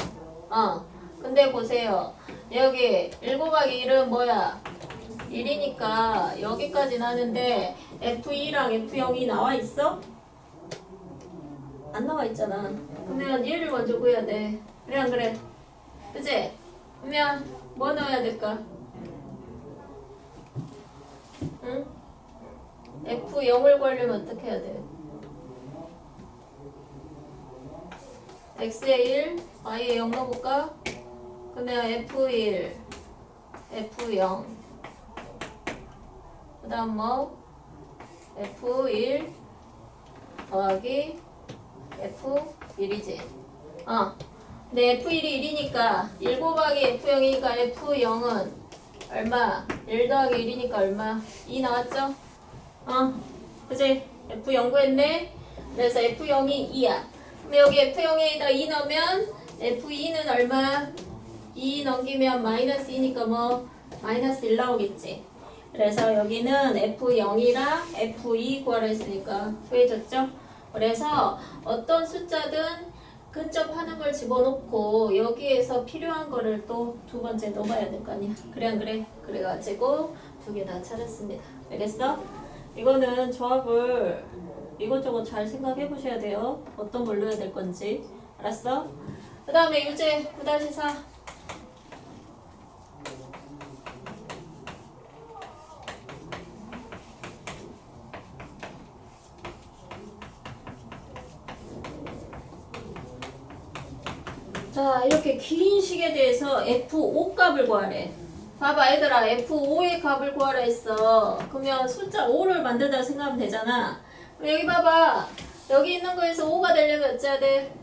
근데 보세요. 여기 1 곱하기 1은 뭐야? 1이니까 여기까지 나는데 f2랑 f0이 나와 있어? 안 나와 있잖아. 그러면 얘를 먼저 구해야 돼. 그래 안 그래? 그치? 그러면 뭐 넣어야 될까? 응? f0을 구하려면 어떻게 해야 돼? x에 1, y에 0 넣어볼까? 그러면 f1, f0 그 다음 뭐? f1 더하기 f1이지. 근데 f1이 1이니까 1 곱하기 f0이니까 f0은 얼마? 1 더하기 1이니까 얼마? 2 나왔죠? 그치? f0 구했네? 그래서 f0이 2야. 그럼 여기 f0에다 2 넣으면 f2는 얼마? 2 넘기면 마이너스 2니까 뭐? 마이너스 1 나오겠지. 그래서 여기는 f0이랑 f2 구하라 했으니까 구해줬죠? 그래서 어떤 숫자든 근접하는 걸 집어넣고 여기에서 필요한 거를 또 두 번째 넣어봐야 될 거 아니야. 그래 안 그래? 그래가지고 두 개 다 찾았습니다. 알겠어? 이거는 조합을 이것저것 잘 생각해 보셔야 돼요. 어떤 걸 넣어야 될 건지. 알았어? 그 다음에 유제 9-4. 자, 이렇게 긴 식에 대해서 F5 값을 구하래. 봐봐 얘들아, F5의 값을 구하라 했어. 그러면 숫자 5를 만들다 생각하면 되잖아. 그럼 여기 봐봐. 여기 있는 거에서 5가 되려면 어찌해야 돼?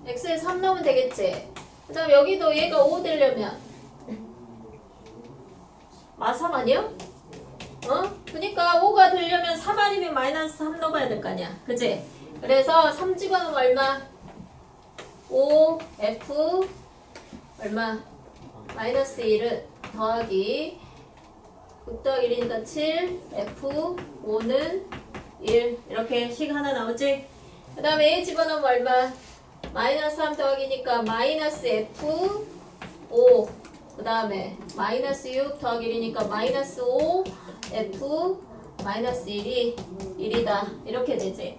X에 3 넣으면 되겠지. 그 다음 여기도 얘가 5 되려면 마3 아니야? 그니까 5가 되려면 3 아니면 마이너스 3 넣어봐야 될 거 아니야. 그치? 그래서 3 집어넣으면 얼마? 5, F 얼마? 마이너스 1은 더하기 6 더하기 1이니까 7, F 5는 1 이렇게 식 하나 나오지? 그 다음에 A 집어넣으면 얼마? 마이너스 3 더하기니까 마이너스 F 5 그 다음에 마이너스 6 더하기 1이니까 마이너스 5 F 마이너스 1이 1이다 이렇게 되지.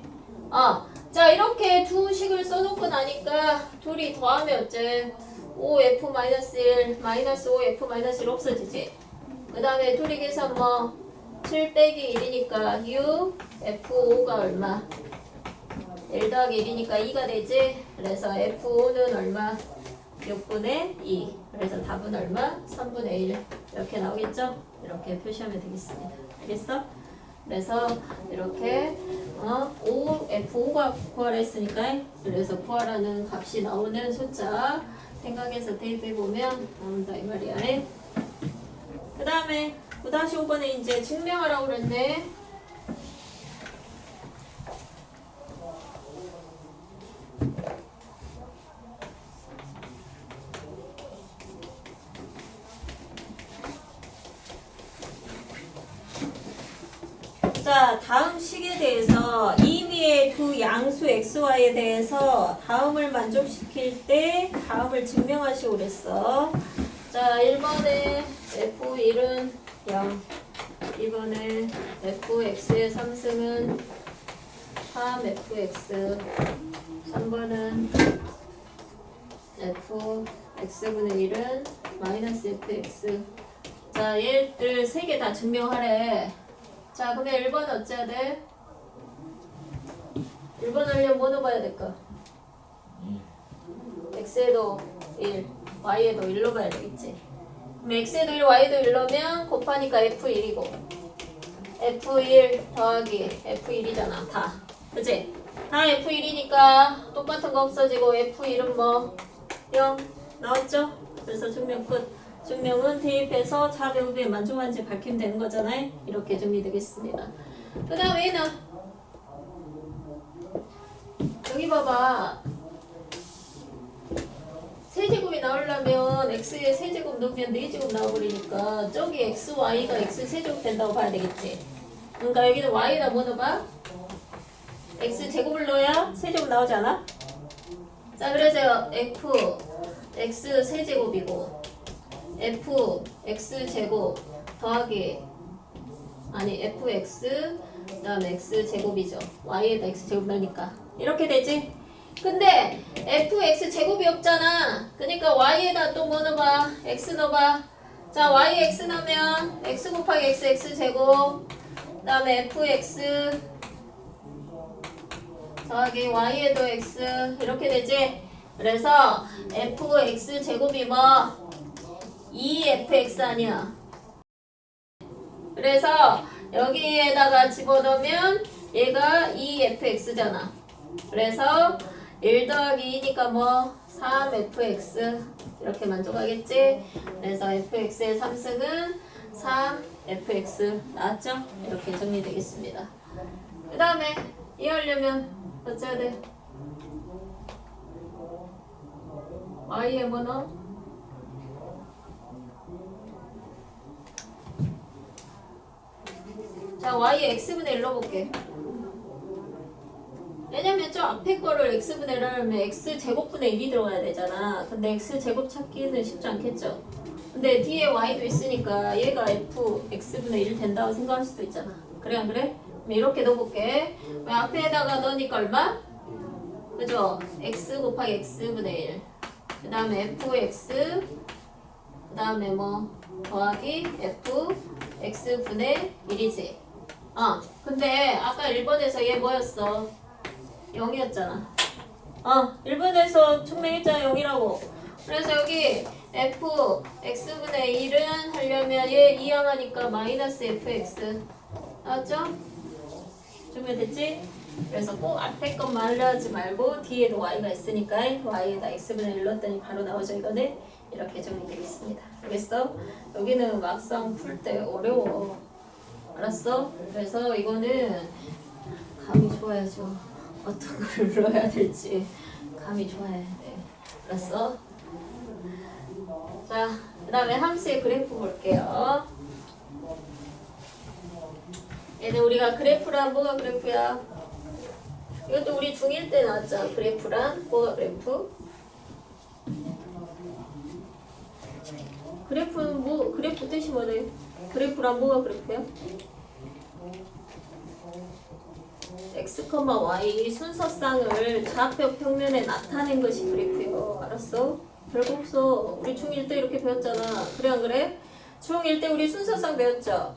자 이렇게 두 식을 써놓고 나니까 둘이 더하면 어째 5F 마이너스 1 마이너스 5F 마이너스 1 없어지지. 그 다음에 둘이 계산 뭐 7 빼기 1이니까 6 F5가 얼마? 1 더하기 1이니까 2가 되지. 그래서 F5는 얼마? 6분의 2. 그래서 답은 얼마? 3분의 1 이렇게 나오겠죠? 이렇게 표시하면 되겠습니다. 알겠어? 그래서 이렇게 F5가 구하라 했으니까 그래서 구하라는 값이 나오는 숫자 생각해서 대입해보면 나온다 이 말이야. 그 다음에 9-5번에 이제 증명하라고 그랬네. 자, 다음 식에 대해서 임의의 두 양수 xy에 대해서 다음을 만족시킬 때 다음을 증명하시고 그랬어. 자, 1번에 f1은 0, 2번에 fx의 3승은 3fx 3번은 fx분의 1은 마이너스 fx. 자, 얘들 3개 다 증명하래. 자, 그러면 1번 어째야 돼? 1번 하려면 뭐 넣어봐야 될까? x에도 1, y에도 1 넣어봐야 되겠지. 그럼 x에도 1, y에도 1 넣으면 곱하니까 f1이고 f1 더하기 f1이잖아. 다. 그치? 다 f1이니까 똑같은 거 없어지고 f1은 뭐 0 나왔죠? 그래서 증명 끝. 증명은 대입해서 자배우비에 만족한지 밝히면 되는 거잖아요. 이렇게 정리되겠습니다. 그 다음에 얘는 여기 봐봐. 세제곱이 나오려면 x에 세제곱 넣으면 4제곱 나와버리니까 저기 x, y가 x 세제곱 된다고 봐야 되겠지. 그러니까 여기는 y에다 뭐 넣어봐? x 제곱을 넣어야 세제곱 나오지 않아? 자, 그래서 f x 세제곱이고 f x 제곱 더하기 아니 fx 그 다음에 x 제곱이죠. y에다 x 제곱 넣으니까 이렇게 되지. 근데 fx 제곱이 없잖아. 그러니까 y에다 또 뭐 넣어봐? x 넣어봐. 자, y x 넣으면 x 곱하기 x 제곱 그 다음에 fx 더하기 y에도 x 이렇게 되지. 그래서 fx 제곱이 뭐 2fx 아니야. 그래서 여기에다가 집어넣으면 얘가 2fx잖아. 그래서 1 더하기 2니까 뭐 3fx 이렇게 만족하겠지. 그래서 fx의 3승은 3fx 나왔죠? 이렇게 정리되겠습니다. 그 다음에 이해하려면 어째야 돼? y의 뭐 넣어? 자, y의 x분의 1 넣어볼게. 왜냐면 저 앞에 거를 x분의 1 하려면 x제곱분의 1이 들어가야 되잖아. 근데 x제곱 찾기는 쉽지 않겠죠. 근데 뒤에 y도 있으니까 얘가 fx분의 1 된다고 생각할 수도 있잖아. 그래 안 그래? 그럼 이렇게 넣어볼게. 왜 앞에다가 넣으니까 얼마? 그죠? x 곱하기 x분의 1 그 다음에 fx 그 다음에 뭐 더하기 fx분의 1이지. 근데 아까 1번에서 얘 뭐였어? 0이었잖아. 1번에서 증명했잖아 0이라고. 그래서 여기 fx분의 1은 하려면 얘 이항하니까 마이너스 fx 나왔죠? 준비됐지? 그래서 꼭 앞에 것만 하려하지 말고 뒤에도 y가 있으니까 y에다 x분의 1 넣었더니 바로 나오죠. 이거는 이렇게 정리되겠습니다. 알겠어? 여기는 막상 풀 때 어려워. 알았어? 그래서 이거는 감이 좋아야죠. 어떤 걸 눌러야 될지 감이 좋아야 돼. 알았어? 자, 그 다음에 함수의 그래프 볼게요. 얘는 우리가 그래프란 뭐가 그래프야? 이것도 우리 중1 때 나왔잖아. 그래프란 뭐가 그래프? 그래프는 뭐, 그래프 뜻이 뭐래? 그래프란 뭐가 그래프야? x, y 순서쌍을 좌표 평면에 나타낸 것이 그래프예요. 알았어? 별거 없어. 우리 중1 때 이렇게 배웠잖아. 그래 안 그래? 중1 때 우리 순서쌍 배웠죠?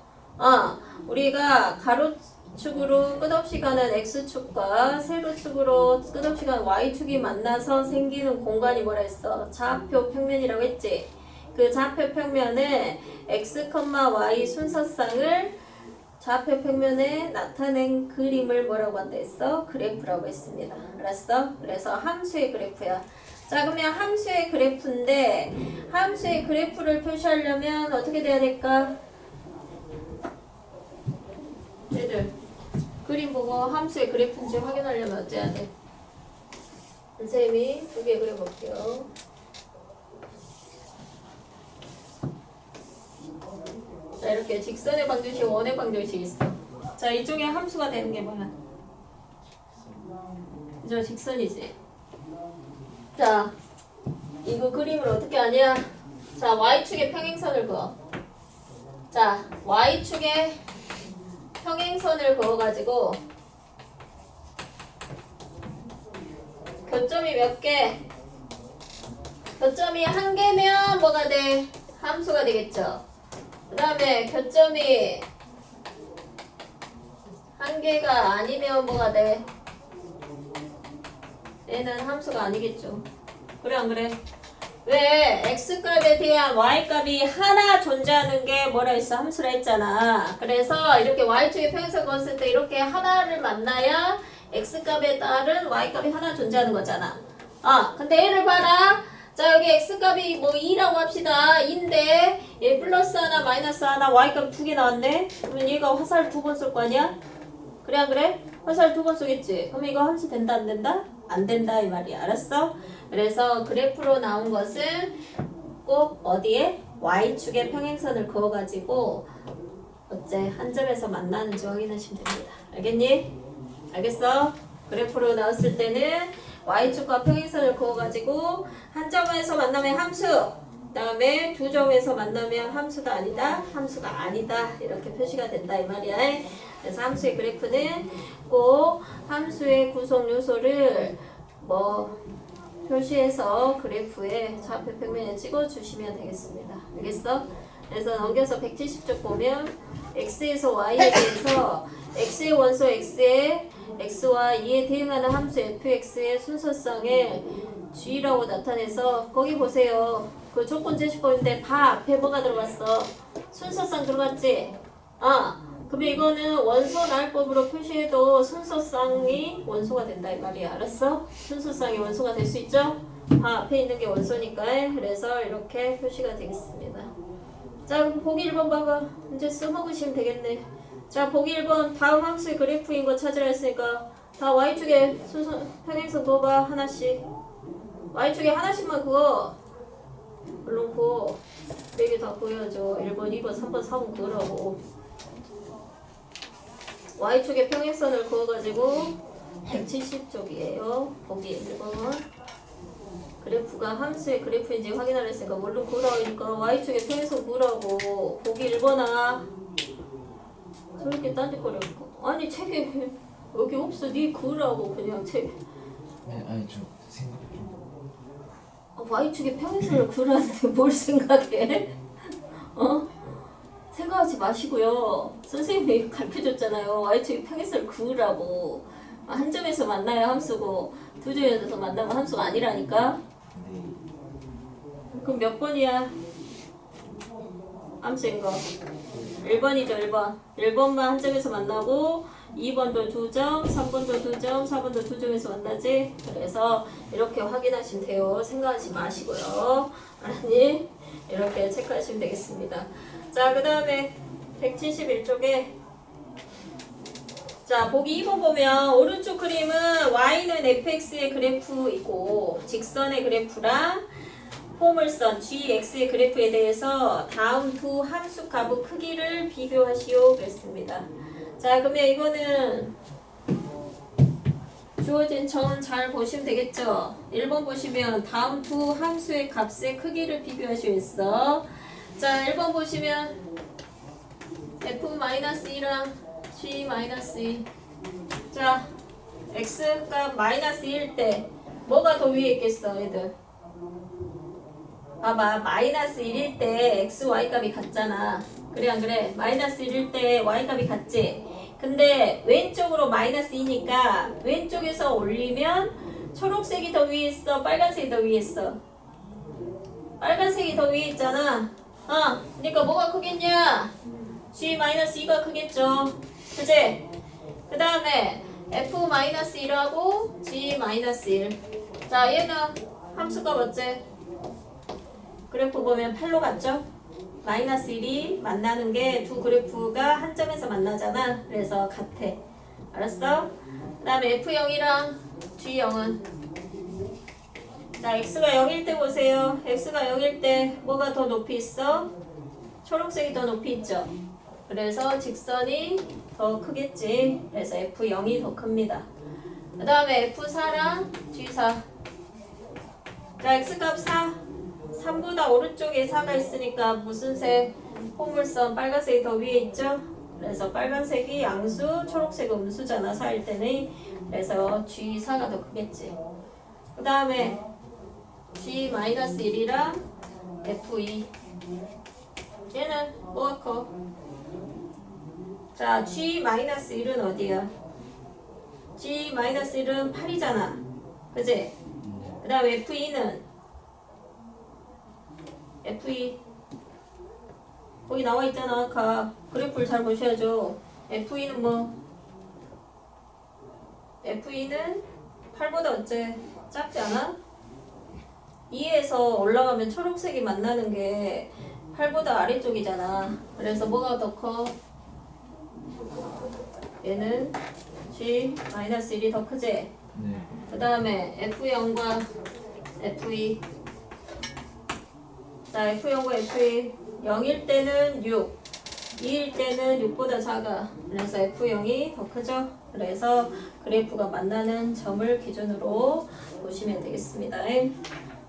우리가 가로축으로 끝없이 가는 x축과 세로축으로 끝없이 가는 y축이 만나서 생기는 공간이 뭐라 했어? 좌표 평면이라고 했지? 그 좌표 평면에 x, y 순서쌍을 좌표 평면에 나타낸 그림을 뭐라고 한다 했어? 그래프라고 했습니다. 알았어? 그래서 함수의 그래프야. 자, 그러면 함수의 그래프인데 함수의 그래프를 표시하려면 어떻게 돼야 될까? 얘들 그림 보고 함수의 그래프인지 확인하려면 어째야 돼? 선생님이 2개 그려볼게요. 자, 이렇게 직선의 방정식, 원의 방정식 있어. 자, 이쪽에 함수가 되는 게 뭐야? 그죠? 직선이지. 자, 이거 그림을 어떻게 하냐? 자, y축에 평행선을 그어. 자, y축에 평행선을 그어가지고 교점이 몇 개? 교점이 한 개면 뭐가 돼? 함수가 되겠죠. 그 다음에 교점이 한 개가 아니면 뭐가 돼? 얘는 함수가 아니겠죠. 그래 안 그래? 왜 x값에 대한 y값이 하나 존재하는 게 뭐라 했어? 함수라 했잖아. 그래서 이렇게 y축의 평행선 그었을 때 이렇게 하나를 만나야 x값에 따른 y값이 하나 존재하는 거잖아. 근데 얘를 봐라. 자, 여기 x값이 뭐 2라고 합시다. 2인데 얘 플러스 하나 마이너스 하나 y값 2개 나왔네. 그러면 얘가 화살 2번 쏠 거 아니야? 그래 안 그래? 화살 2번 쏘겠지? 그럼 이거 함수 된다 안 된다? 안 된다 이 말이야. 알았어? 그래서 그래프로 나온 것은 꼭 어디에? y축의 평행선을 그어가지고 어째 한 점에서 만나는지 확인하시면 됩니다. 알겠니? 알겠어? 그래프로 나왔을 때는 y축과 평행선을 그어가지고 한 점에서 만나면 함수, 그 다음에 두 점에서 만나면 함수가 아니다, 함수가 아니다 이렇게 표시가 된다 이 말이야. 그래서 함수의 그래프는 꼭 함수의 구성 요소를 뭐 표시해서 그래프에 좌표 평면에 찍어주시면 되겠습니다. 알겠어? 그래서 넘겨서 170쪽 보면 x에서 y에 대해서 x의 원소 x에 x와 2에 대응하는 함수 fx의 순서성에 g라고 나타내서 거기 보세요. 그 조건 제시법인데 바 앞에 뭐가 들어갔어? 순서성 들어갔지? 그러면 이거는 원소 나열법으로 표시해도 순서성이 원소가 된다 이 말이야. 알았어? 순서성이 원소가 될 수 있죠? 바 앞에 있는 게 원소니까. 그래서 이렇게 표시가 되겠습니다. 자, 그럼 보기 1번 봐봐. 이제 써먹으시면 되겠네. 자, 보기 1번 다음 함수의 그래프인 거 찾으라 했으니까 다 y축에 순서 평행선 그어봐. 하나씩. y축에 하나씩만 그어. 물론 그어. 4개 다 그어야죠. 1번, 2번, 3번, 4번 그으라고. y축의 평행선을 그어가지고 170쪽이에요. 보기 1번. 그래프가 함수의 그래프인지 확인하려 했으니까 물론 그으라고 하니까 y축의 평행선 그으라고. 보기 1번아. 저렇게 딴짓거리고. 아니 책에 여기 없어. 네 그으라고 그냥 책.
네, 아니 저 생각 좀.
y축의 평행선을 그으라는데 뭘 생각해? 생각하지 마시고요. 선생님이 가르쳐줬잖아요. y축의 평행선을 그으라고. 한 점에서 만나야 함수고 두 점에서 만나면 함수가 아니라니까.
네.
그럼 몇 번이야? 함수인 거 1번이죠. 1번 1번만 한 점에서 만나고 2번도 2점, 3번도 2점, 4번도 2점에서 만나지. 그래서 이렇게 확인하시면 돼요. 생각하지 마시고요. 알았니? 이렇게 체크하시면 되겠습니다. 자, 그 다음에 171쪽에 자, 보기 2번 보면 오른쪽 그림은 y는 fx의 그래프이고 직선의 그래프랑 포물선 gx의 그래프에 대해서 다음 두 함수 값의 크기를 비교하시오 그랬습니다. 자, 그러면 이거는 주어진 점 잘 보시면 되겠죠. 1번 보시면 다음 두 함수의 값의 크기를 비교하시오 했어. 자, 1번 보시면 f-2랑 g-2. 자, x값 마이너스 1일 때 뭐가 더 위에 있겠어 얘들? 봐봐, 마이너스 1일 때 x, y값이 같잖아. 그래 안 그래? 마이너스 1일 때 y값이 같지? 근데 왼쪽으로 마이너스 2니까 왼쪽에서 올리면 초록색이 더 위에 있어? 빨간색이 더 위에 있어? 빨간색이 더 위에 있잖아. 그러니까 뭐가 크겠냐? g-2가 크겠죠. 그치? 그 다음에 f-1하고 g-1. 자, 얘는 함수가 어째? 그래프 보면 8로 갔죠? 마이너스 1이 만나는 게 두 그래프가 한 점에서 만나잖아. 그래서 같아. 알았어? 그 다음에 f0이랑 g0은 자, x가 0일 때 보세요. x가 0일 때 뭐가 더 높이 있어? 초록색이 더 높이 있죠? 그래서 직선이 더 크겠지. 그래서 f0이 더 큽니다. 그 다음에 f4랑 g4. 자, x값 4. 3보다 오른쪽에 4가 있으니까 무슨 색? 포물선 빨간색이 더 위에 있죠? 그래서 빨간색이 양수, 초록색은 음수잖아. 4일 때는. 그래서 G4가 더 크겠지. 그 다음에 G-1이랑 F2 얘는 뭐가 커? 자, G-1은 어디야? G-1은 8이잖아. 그치? 그 다음에 F2는 F2 거기 나와 있잖아. 아까 그래프를 잘 보셔야죠. F2는 뭐? F2는 8보다 어째? 작지 않아? 2에서 올라가면 초록색이 만나는 게 8보다 아래쪽이잖아. 그래서 뭐가 더 커? 얘는 G-1이 더 크지?
네.
그 다음에 F0과 F2. 자, F0과 F2 0일 때는 6, 2일 때는 6보다 작아. 그래서 F0이 더 크죠? 그래서 그래프가 만나는 점을 기준으로 보시면 되겠습니다.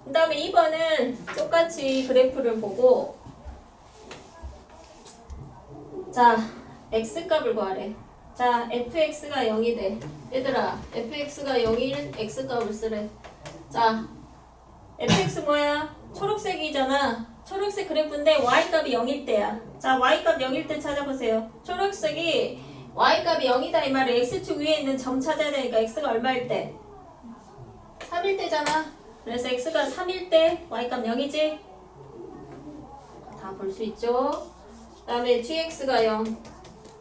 그 다음에 2번은 똑같이 그래프를 보고 자, x값을 구하래. 자, fx가 0이 돼. 얘들아, fx가 0인 x값을 쓰래. 자, fx 뭐야? 초록색이잖아. 초록색 그래프인데 y값이 0일 때야. 자, y값 0일 때 찾아보세요. 초록색이 y값이 0이다 이 말에 x축 위에 있는 점 찾아야 되니까 x가 얼마일 때? 3일 때잖아. 그래서 x가 3일 때 y값 0이지? 다 볼 수 있죠? 그 다음에 gx가 0.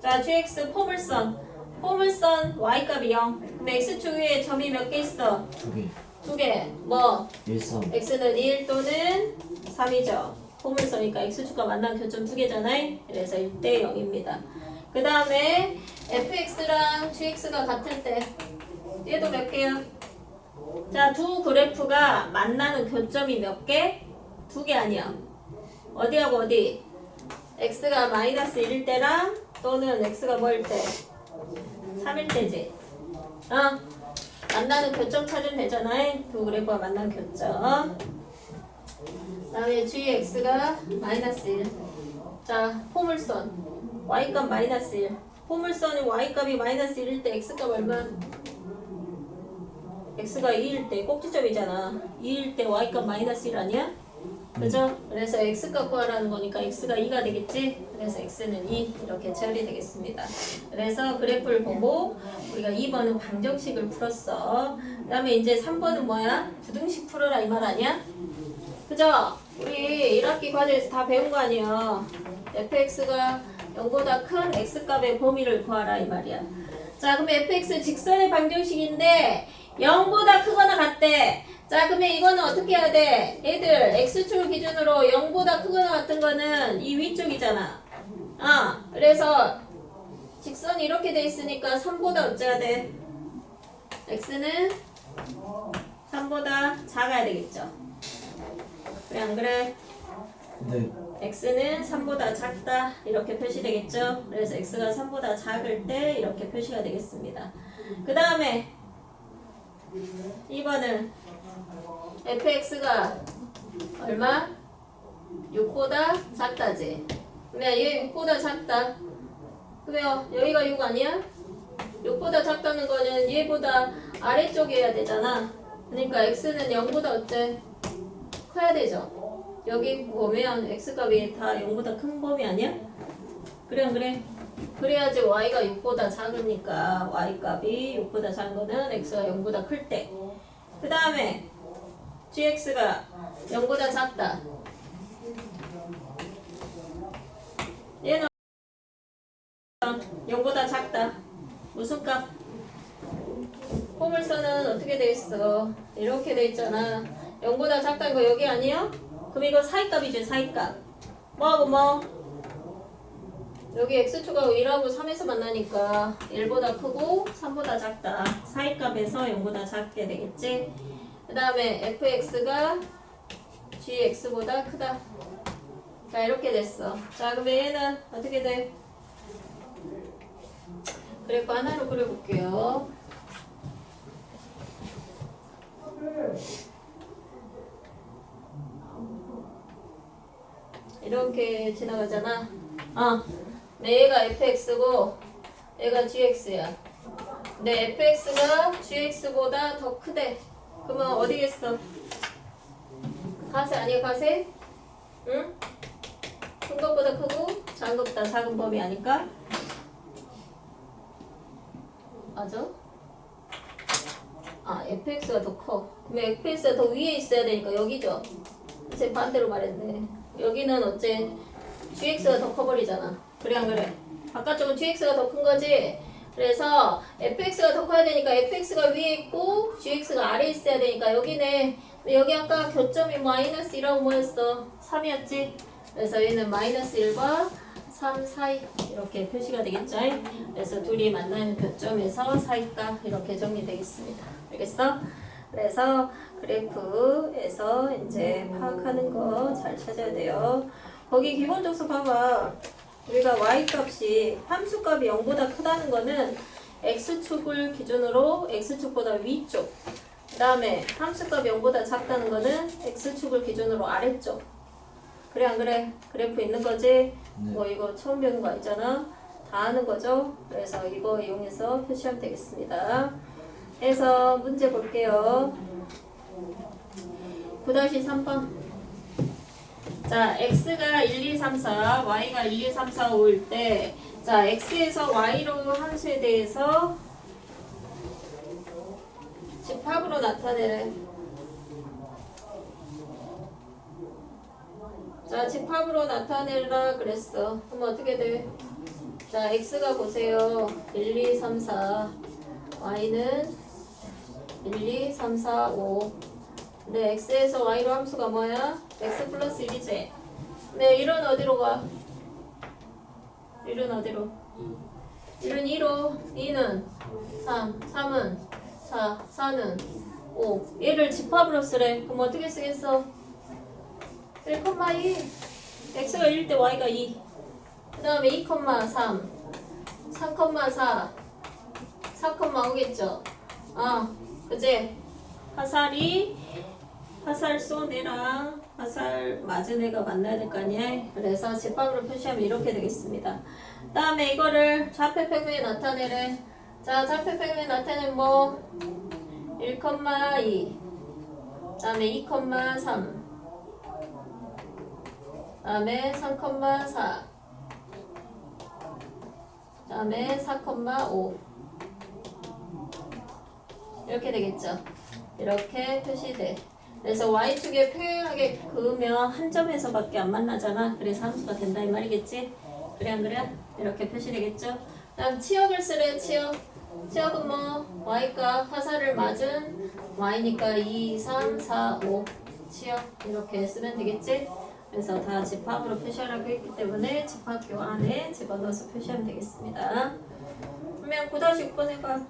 자, gx 포물선. 포물선 y값이 0. 그럼 x축 위에 점이 몇 개 있어?
2개.
2개. 뭐?
1, 3.
x는 1 또는 3이죠. 포물선이니까 x축과 만난 교점 2개잖아요. 그래서 1대 0입니다. 그 다음에 fx랑 gx가 같을 때 얘도 몇 개야? 자, 두 그래프가 만나는 교점이 몇 개? 2개 아니야. 어디하고 어디? x가 마이너스 1일 때랑 또는 x가 뭐일 때? 3일 때지. 만나는 교점 찾으면 되잖아요. 두 그래프가 만나는 교점. 그 다음에 gx가 마이너스 1. 자, 포물선. y값 마이너스 1. 포물선이 y값이 마이너스 1일 때 x값 얼마? x가 2일 때 꼭지점이잖아. 2일 때 y값 마이너스 1 아니야? 그죠? 그래서 x값 구하라는 거니까 x가 2가 되겠지? 그래서 x는 2 이렇게 처리 되겠습니다. 그래서 그래프를 보고 우리가 2번은 방정식을 풀었어. 그 다음에 이제 3번은 뭐야? 부등식 풀어라 이 말 아니야? 그죠? 우리 1학기 과제에서 다 배운 거 아니야. fx가 0보다 큰 x값의 범위를 구하라 이 말이야. 자, 그럼 fx 직선의 방정식인데 0보다 크거나 같대. 자, 그러면 이거는 어떻게 해야 돼? 애들 x축 기준으로 0보다 크거나 같은 거는 이 위쪽이잖아. 그래서 직선이 이렇게 돼 있으니까 3보다 어째야 돼? x는 3보다 작아야 되겠죠. 그래 안 그래?
네.
x는 3보다 작다 이렇게 표시되겠죠. 그래서 x가 3보다 작을 때 이렇게 표시가 되겠습니다. 그 다음에 2번은 fx가 얼마? 6보다 작다지. 그러면 얘 6보다 작다. 그러면 여기가 6 아니야? 6보다 작다는 거는 얘보다 아래쪽이어야 되잖아. 그러니까 x는 0보다 어때? 커야 되죠. 여기 보면 x값이 다 0보다 큰 범위 아니야? 그래 안 그래? 그래야지 y가 6보다 작으니까 y값이 6보다 작은 거는 x가 0보다 클 때. 그 다음에 gx가 0보다 작다. 얘는 0보다 작다. 무슨 값? 포물선은 어떻게 돼 있어? 이렇게 돼 있잖아. 0보다 작다는 거 여기 아니야? 그럼 이거 사이값이지, 사이값. 뭐하고 뭐? 여기 x축하고 1하고 3에서 만나니까 1보다 크고 3보다 작다. 사이값에서 0보다 작게 되겠지? 그 다음에 fx가 gx보다 크다. 자, 이렇게 됐어. 자, 그럼 얘는 어떻게 돼? 그래프 하나로 그려볼게요. 이렇게 지나가잖아. 얘가 fx고 얘가 gx야. 근데 fx가 gx보다 더 크대. 그러면 어디겠어? 가세 아니야 가세? 응? 큰 것보다 크고 작은 것보다 작은 범위 아닐까? 맞아? 아 fx가 더 커. 그럼 fx가 더 위에 있어야 되니까 여기죠? 제 반대로 말했네. 여기는 어째 gx가 더 커버리잖아. 그래 안 그래? 바깥쪽은 gx가 더 큰 거지? 그래서 fx가 더 커야 되니까 fx가 위에 있고 gx가 아래에 있어야 되니까 여기네. 여기 아까 교점이 마이너스 2라고 뭐였어? 3이었지? 그래서 얘는 마이너스 1과 3 사이 이렇게 표시가 되겠죠? 그래서 둘이 만나는 교점에서 사이가 이렇게 정리되겠습니다. 알겠어? 그래서 그래프에서 이제 파악하는 거 잘 찾아야 돼요. 거기 기본적으로 봐봐. 우리가 y값이 함수값이 0보다 크다는 거는 x축을 기준으로 x축보다 위쪽, 그 다음에 함수값이 0보다 작다는 거는 x축을 기준으로 아래쪽. 그래 안 그래? 그래프 있는 거지?
네.
뭐 이거 처음 배우는 거 아니잖아? 다 아는 거죠? 그래서 이거 이용해서 표시하면 되겠습니다. 그래서 문제 볼게요. 9-3번. 자, x가 1, 2, 3, 4, y가 1, 2, 3, 4, 5일 때, 자, x에서 y로 함수에 대해서 집합으로 나타내래. 자, 집합으로 나타내라 그랬어. 그럼 어떻게 돼? 자, x가 보세요. 1, 2, 3, 4. y는 1, 2, 3, 4, 5. 근데 x에서 y로 함수가 뭐야? x 플러스 1이지? 네, 1은 어디로 가? 1은 어디로? 1은 2로, 2는 3, 3은 4, 4는 5. 얘를 집합으로 쓰래. 그럼 어떻게 쓰겠어? 1,2. x가 1일 때 y가 2. 그 다음에 2,3, 3,4, 4,5겠죠? 그치? 화살 쏜 애랑 화살 맞은 애가 만나야 될 거 아니야? 그래서 집합으로 표시하면 이렇게 되겠습니다. 그 다음에 이거를 좌표평면에 나타내래. 자, 좌표평면에 나타내면 뭐? 1,2. 그 다음에 2,3. 그 다음에 3,4. 그 다음에 4,5. 이렇게 되겠죠? 이렇게 표시돼. 그래서 y축에 평행하게 그으면 한 점에서밖에 안 만나잖아. 그래서 함수가 된다 이 말이겠지? 그래 안 그래? 이렇게 표시되겠죠? 다음 치역을 쓰래. 치역은 뭐? y값 화살을 맞은 y니까 2, 3, 4, 5 치역 이렇게 쓰면 되겠지? 그래서 다 집합으로 표시하라고 했기 때문에 집합교 안에 집어넣어서 표시하면 되겠습니다. 그러면 9-6번 해봐.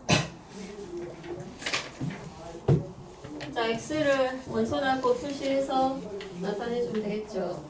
자, x를 원소나고 표시해서 나타내주면 되겠죠.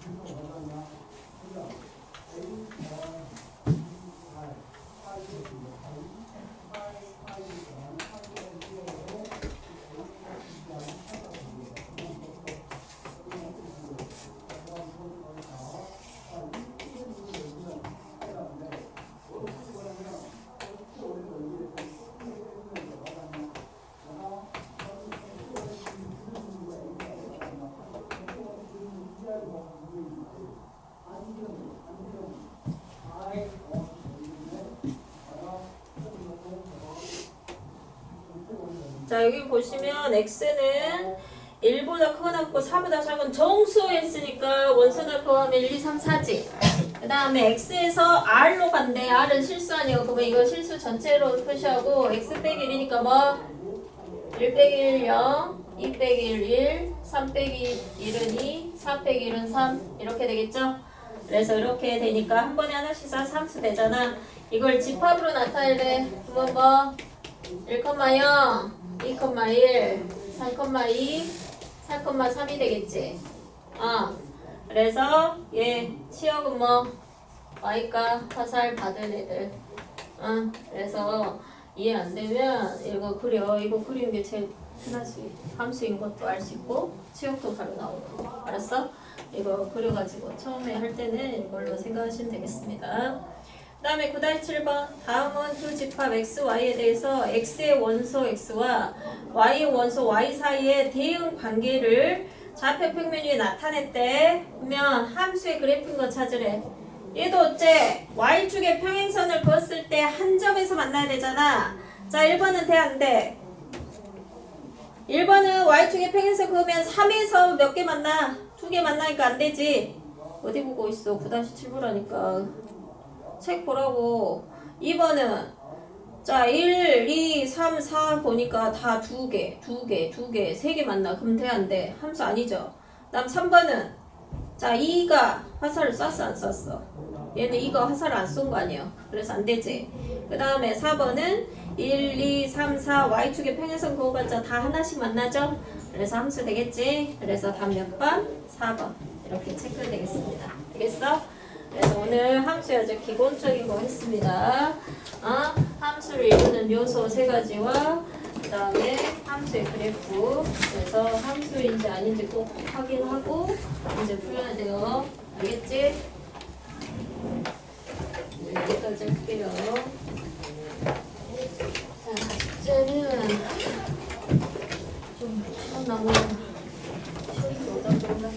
자, 여기 보시면 x는 1보다 크거나 같고 4보다 작은 정수했으니까 원소나 포함해 1, 2, 3, 4지. 그 다음에 x에서 r로 간대. r은 실수 아니고 그러면 이거 실수 전체로 표시하고 x 빼기 1이니까 뭐? 1 빼기 1, 0, 2 빼기 1, 1, 3 빼기 1은 2, 4 빼기 1은 3 이렇게 되겠죠? 그래서 이렇게 되니까 한 번에 하나씩 쏴 3수 되잖아. 이걸 집합으로 나타내래. 그러면 뭐? 1,0, 2,1, 3,2, 4,3이 되겠지. 그래서 얘 치역은 뭐? y가 화살 받은 애들. 그래서 이해 안 되면 이거 그려. 이거 그리는 게 제일 흔하지. 함수인 것도 알 수 있고 치역도 바로 나오고. 알았어? 이거 그려가지고 처음에 할 때는 이걸로 생각하시면 되겠습니다. 그 다음에 9-7번 다음은 두 집합 x, y에 대해서 x의 원소 x와 y의 원소 y 사이의 대응 관계를 좌표 평면 위에 나타냈대. 그러면 함수의 그래프인 거 찾으래. 얘도 어째 y축의 평행선을 그었을 때 한 점에서 만나야 되잖아. 자 1번은 돼 안 돼? 1번은 y축의 평행선 그으면 3에서 몇 개 만나? 2개 만나니까 안 되지. 어디 보고 있어? 9-7보라니까. 책 보라고. 2번은 자 1, 2, 3, 4 보니까 다 2개, 3개 만나. 그럼 돼 안 돼? 함수 아니죠. 다음 3번은 자 2가 화살을 쐈어 안 쐈어? 얘는 이거 화살을 안 쏜 거 아니야. 그래서 안 되지. 그 다음에 4번은 1, 2, 3, 4 y축의 평행선 그어봤자 다 하나씩 만나죠. 그래서 함수 되겠지. 그래서 답 몇 번? 4번 이렇게 체크되겠습니다. 알겠어? 그래서 오늘 함수 아주 기본적인 거 했습니다. 함수를 이루는 요소 3가지와 그 다음에 함수의 그래프. 그래서 함수인지 아닌지 꼭 확인하고 이제 풀어야 돼요. 알겠지? 여기까지 할게요. 자, 숙제는 좀 시간 남으면 시간이 오다 보다.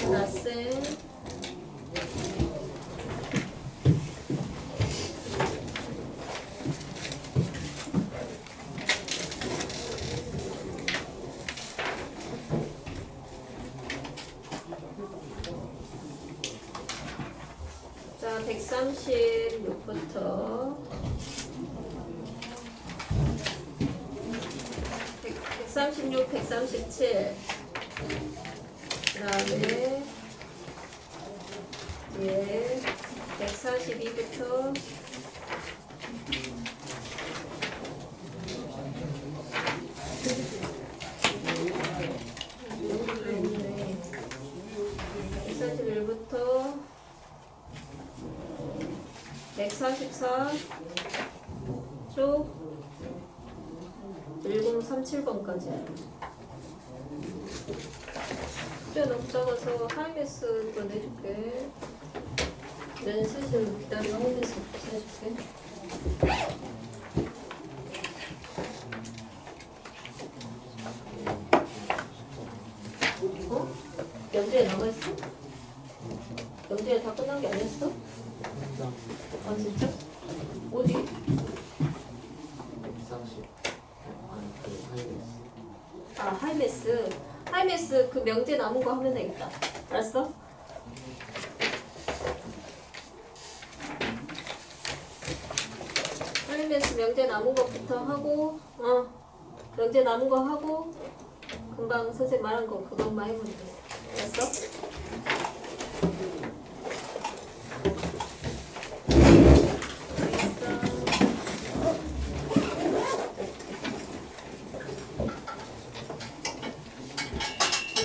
나쌤 자 136부터 136, 137 그 다음에 예, 142부터 141부터 144 쪽 1037번까지 숙제 너무 작아서 하이메스 거 내줄게. 내 슬슬 기다려. 하이메스 내줄게. 어? 영주에 남아있어? 영주에 다 끝난 게 아니었어? 아 진짜? 어디?
130 아니 그 하이웨스.
아 하이메스. 하이메스 그 명제 남은 거 하면 되겠다. 알았어? 하이메스 명제 남은 것부터 하고 명제 남은 거 하고 금방 선생님 말한 거 그것만 해보면 돼. 알았어?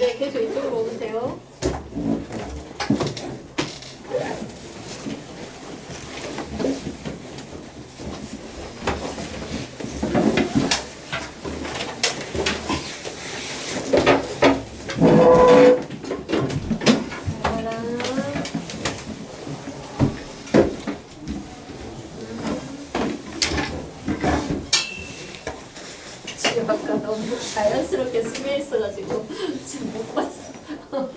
네, 계속 이쪽으로 오면 돼요. 지금 아까 너무 자연스럽게 스며 있어가지고 지금 못 봤어.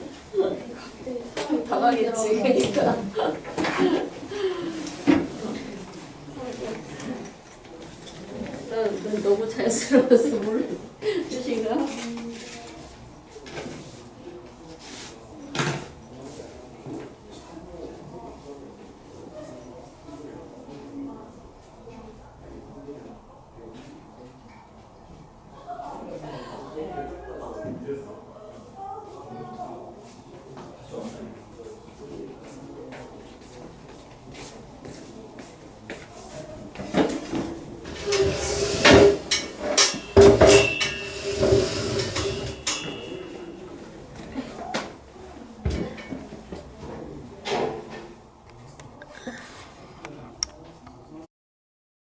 당하겠지. 그러니까. 난 너무 자연스러워서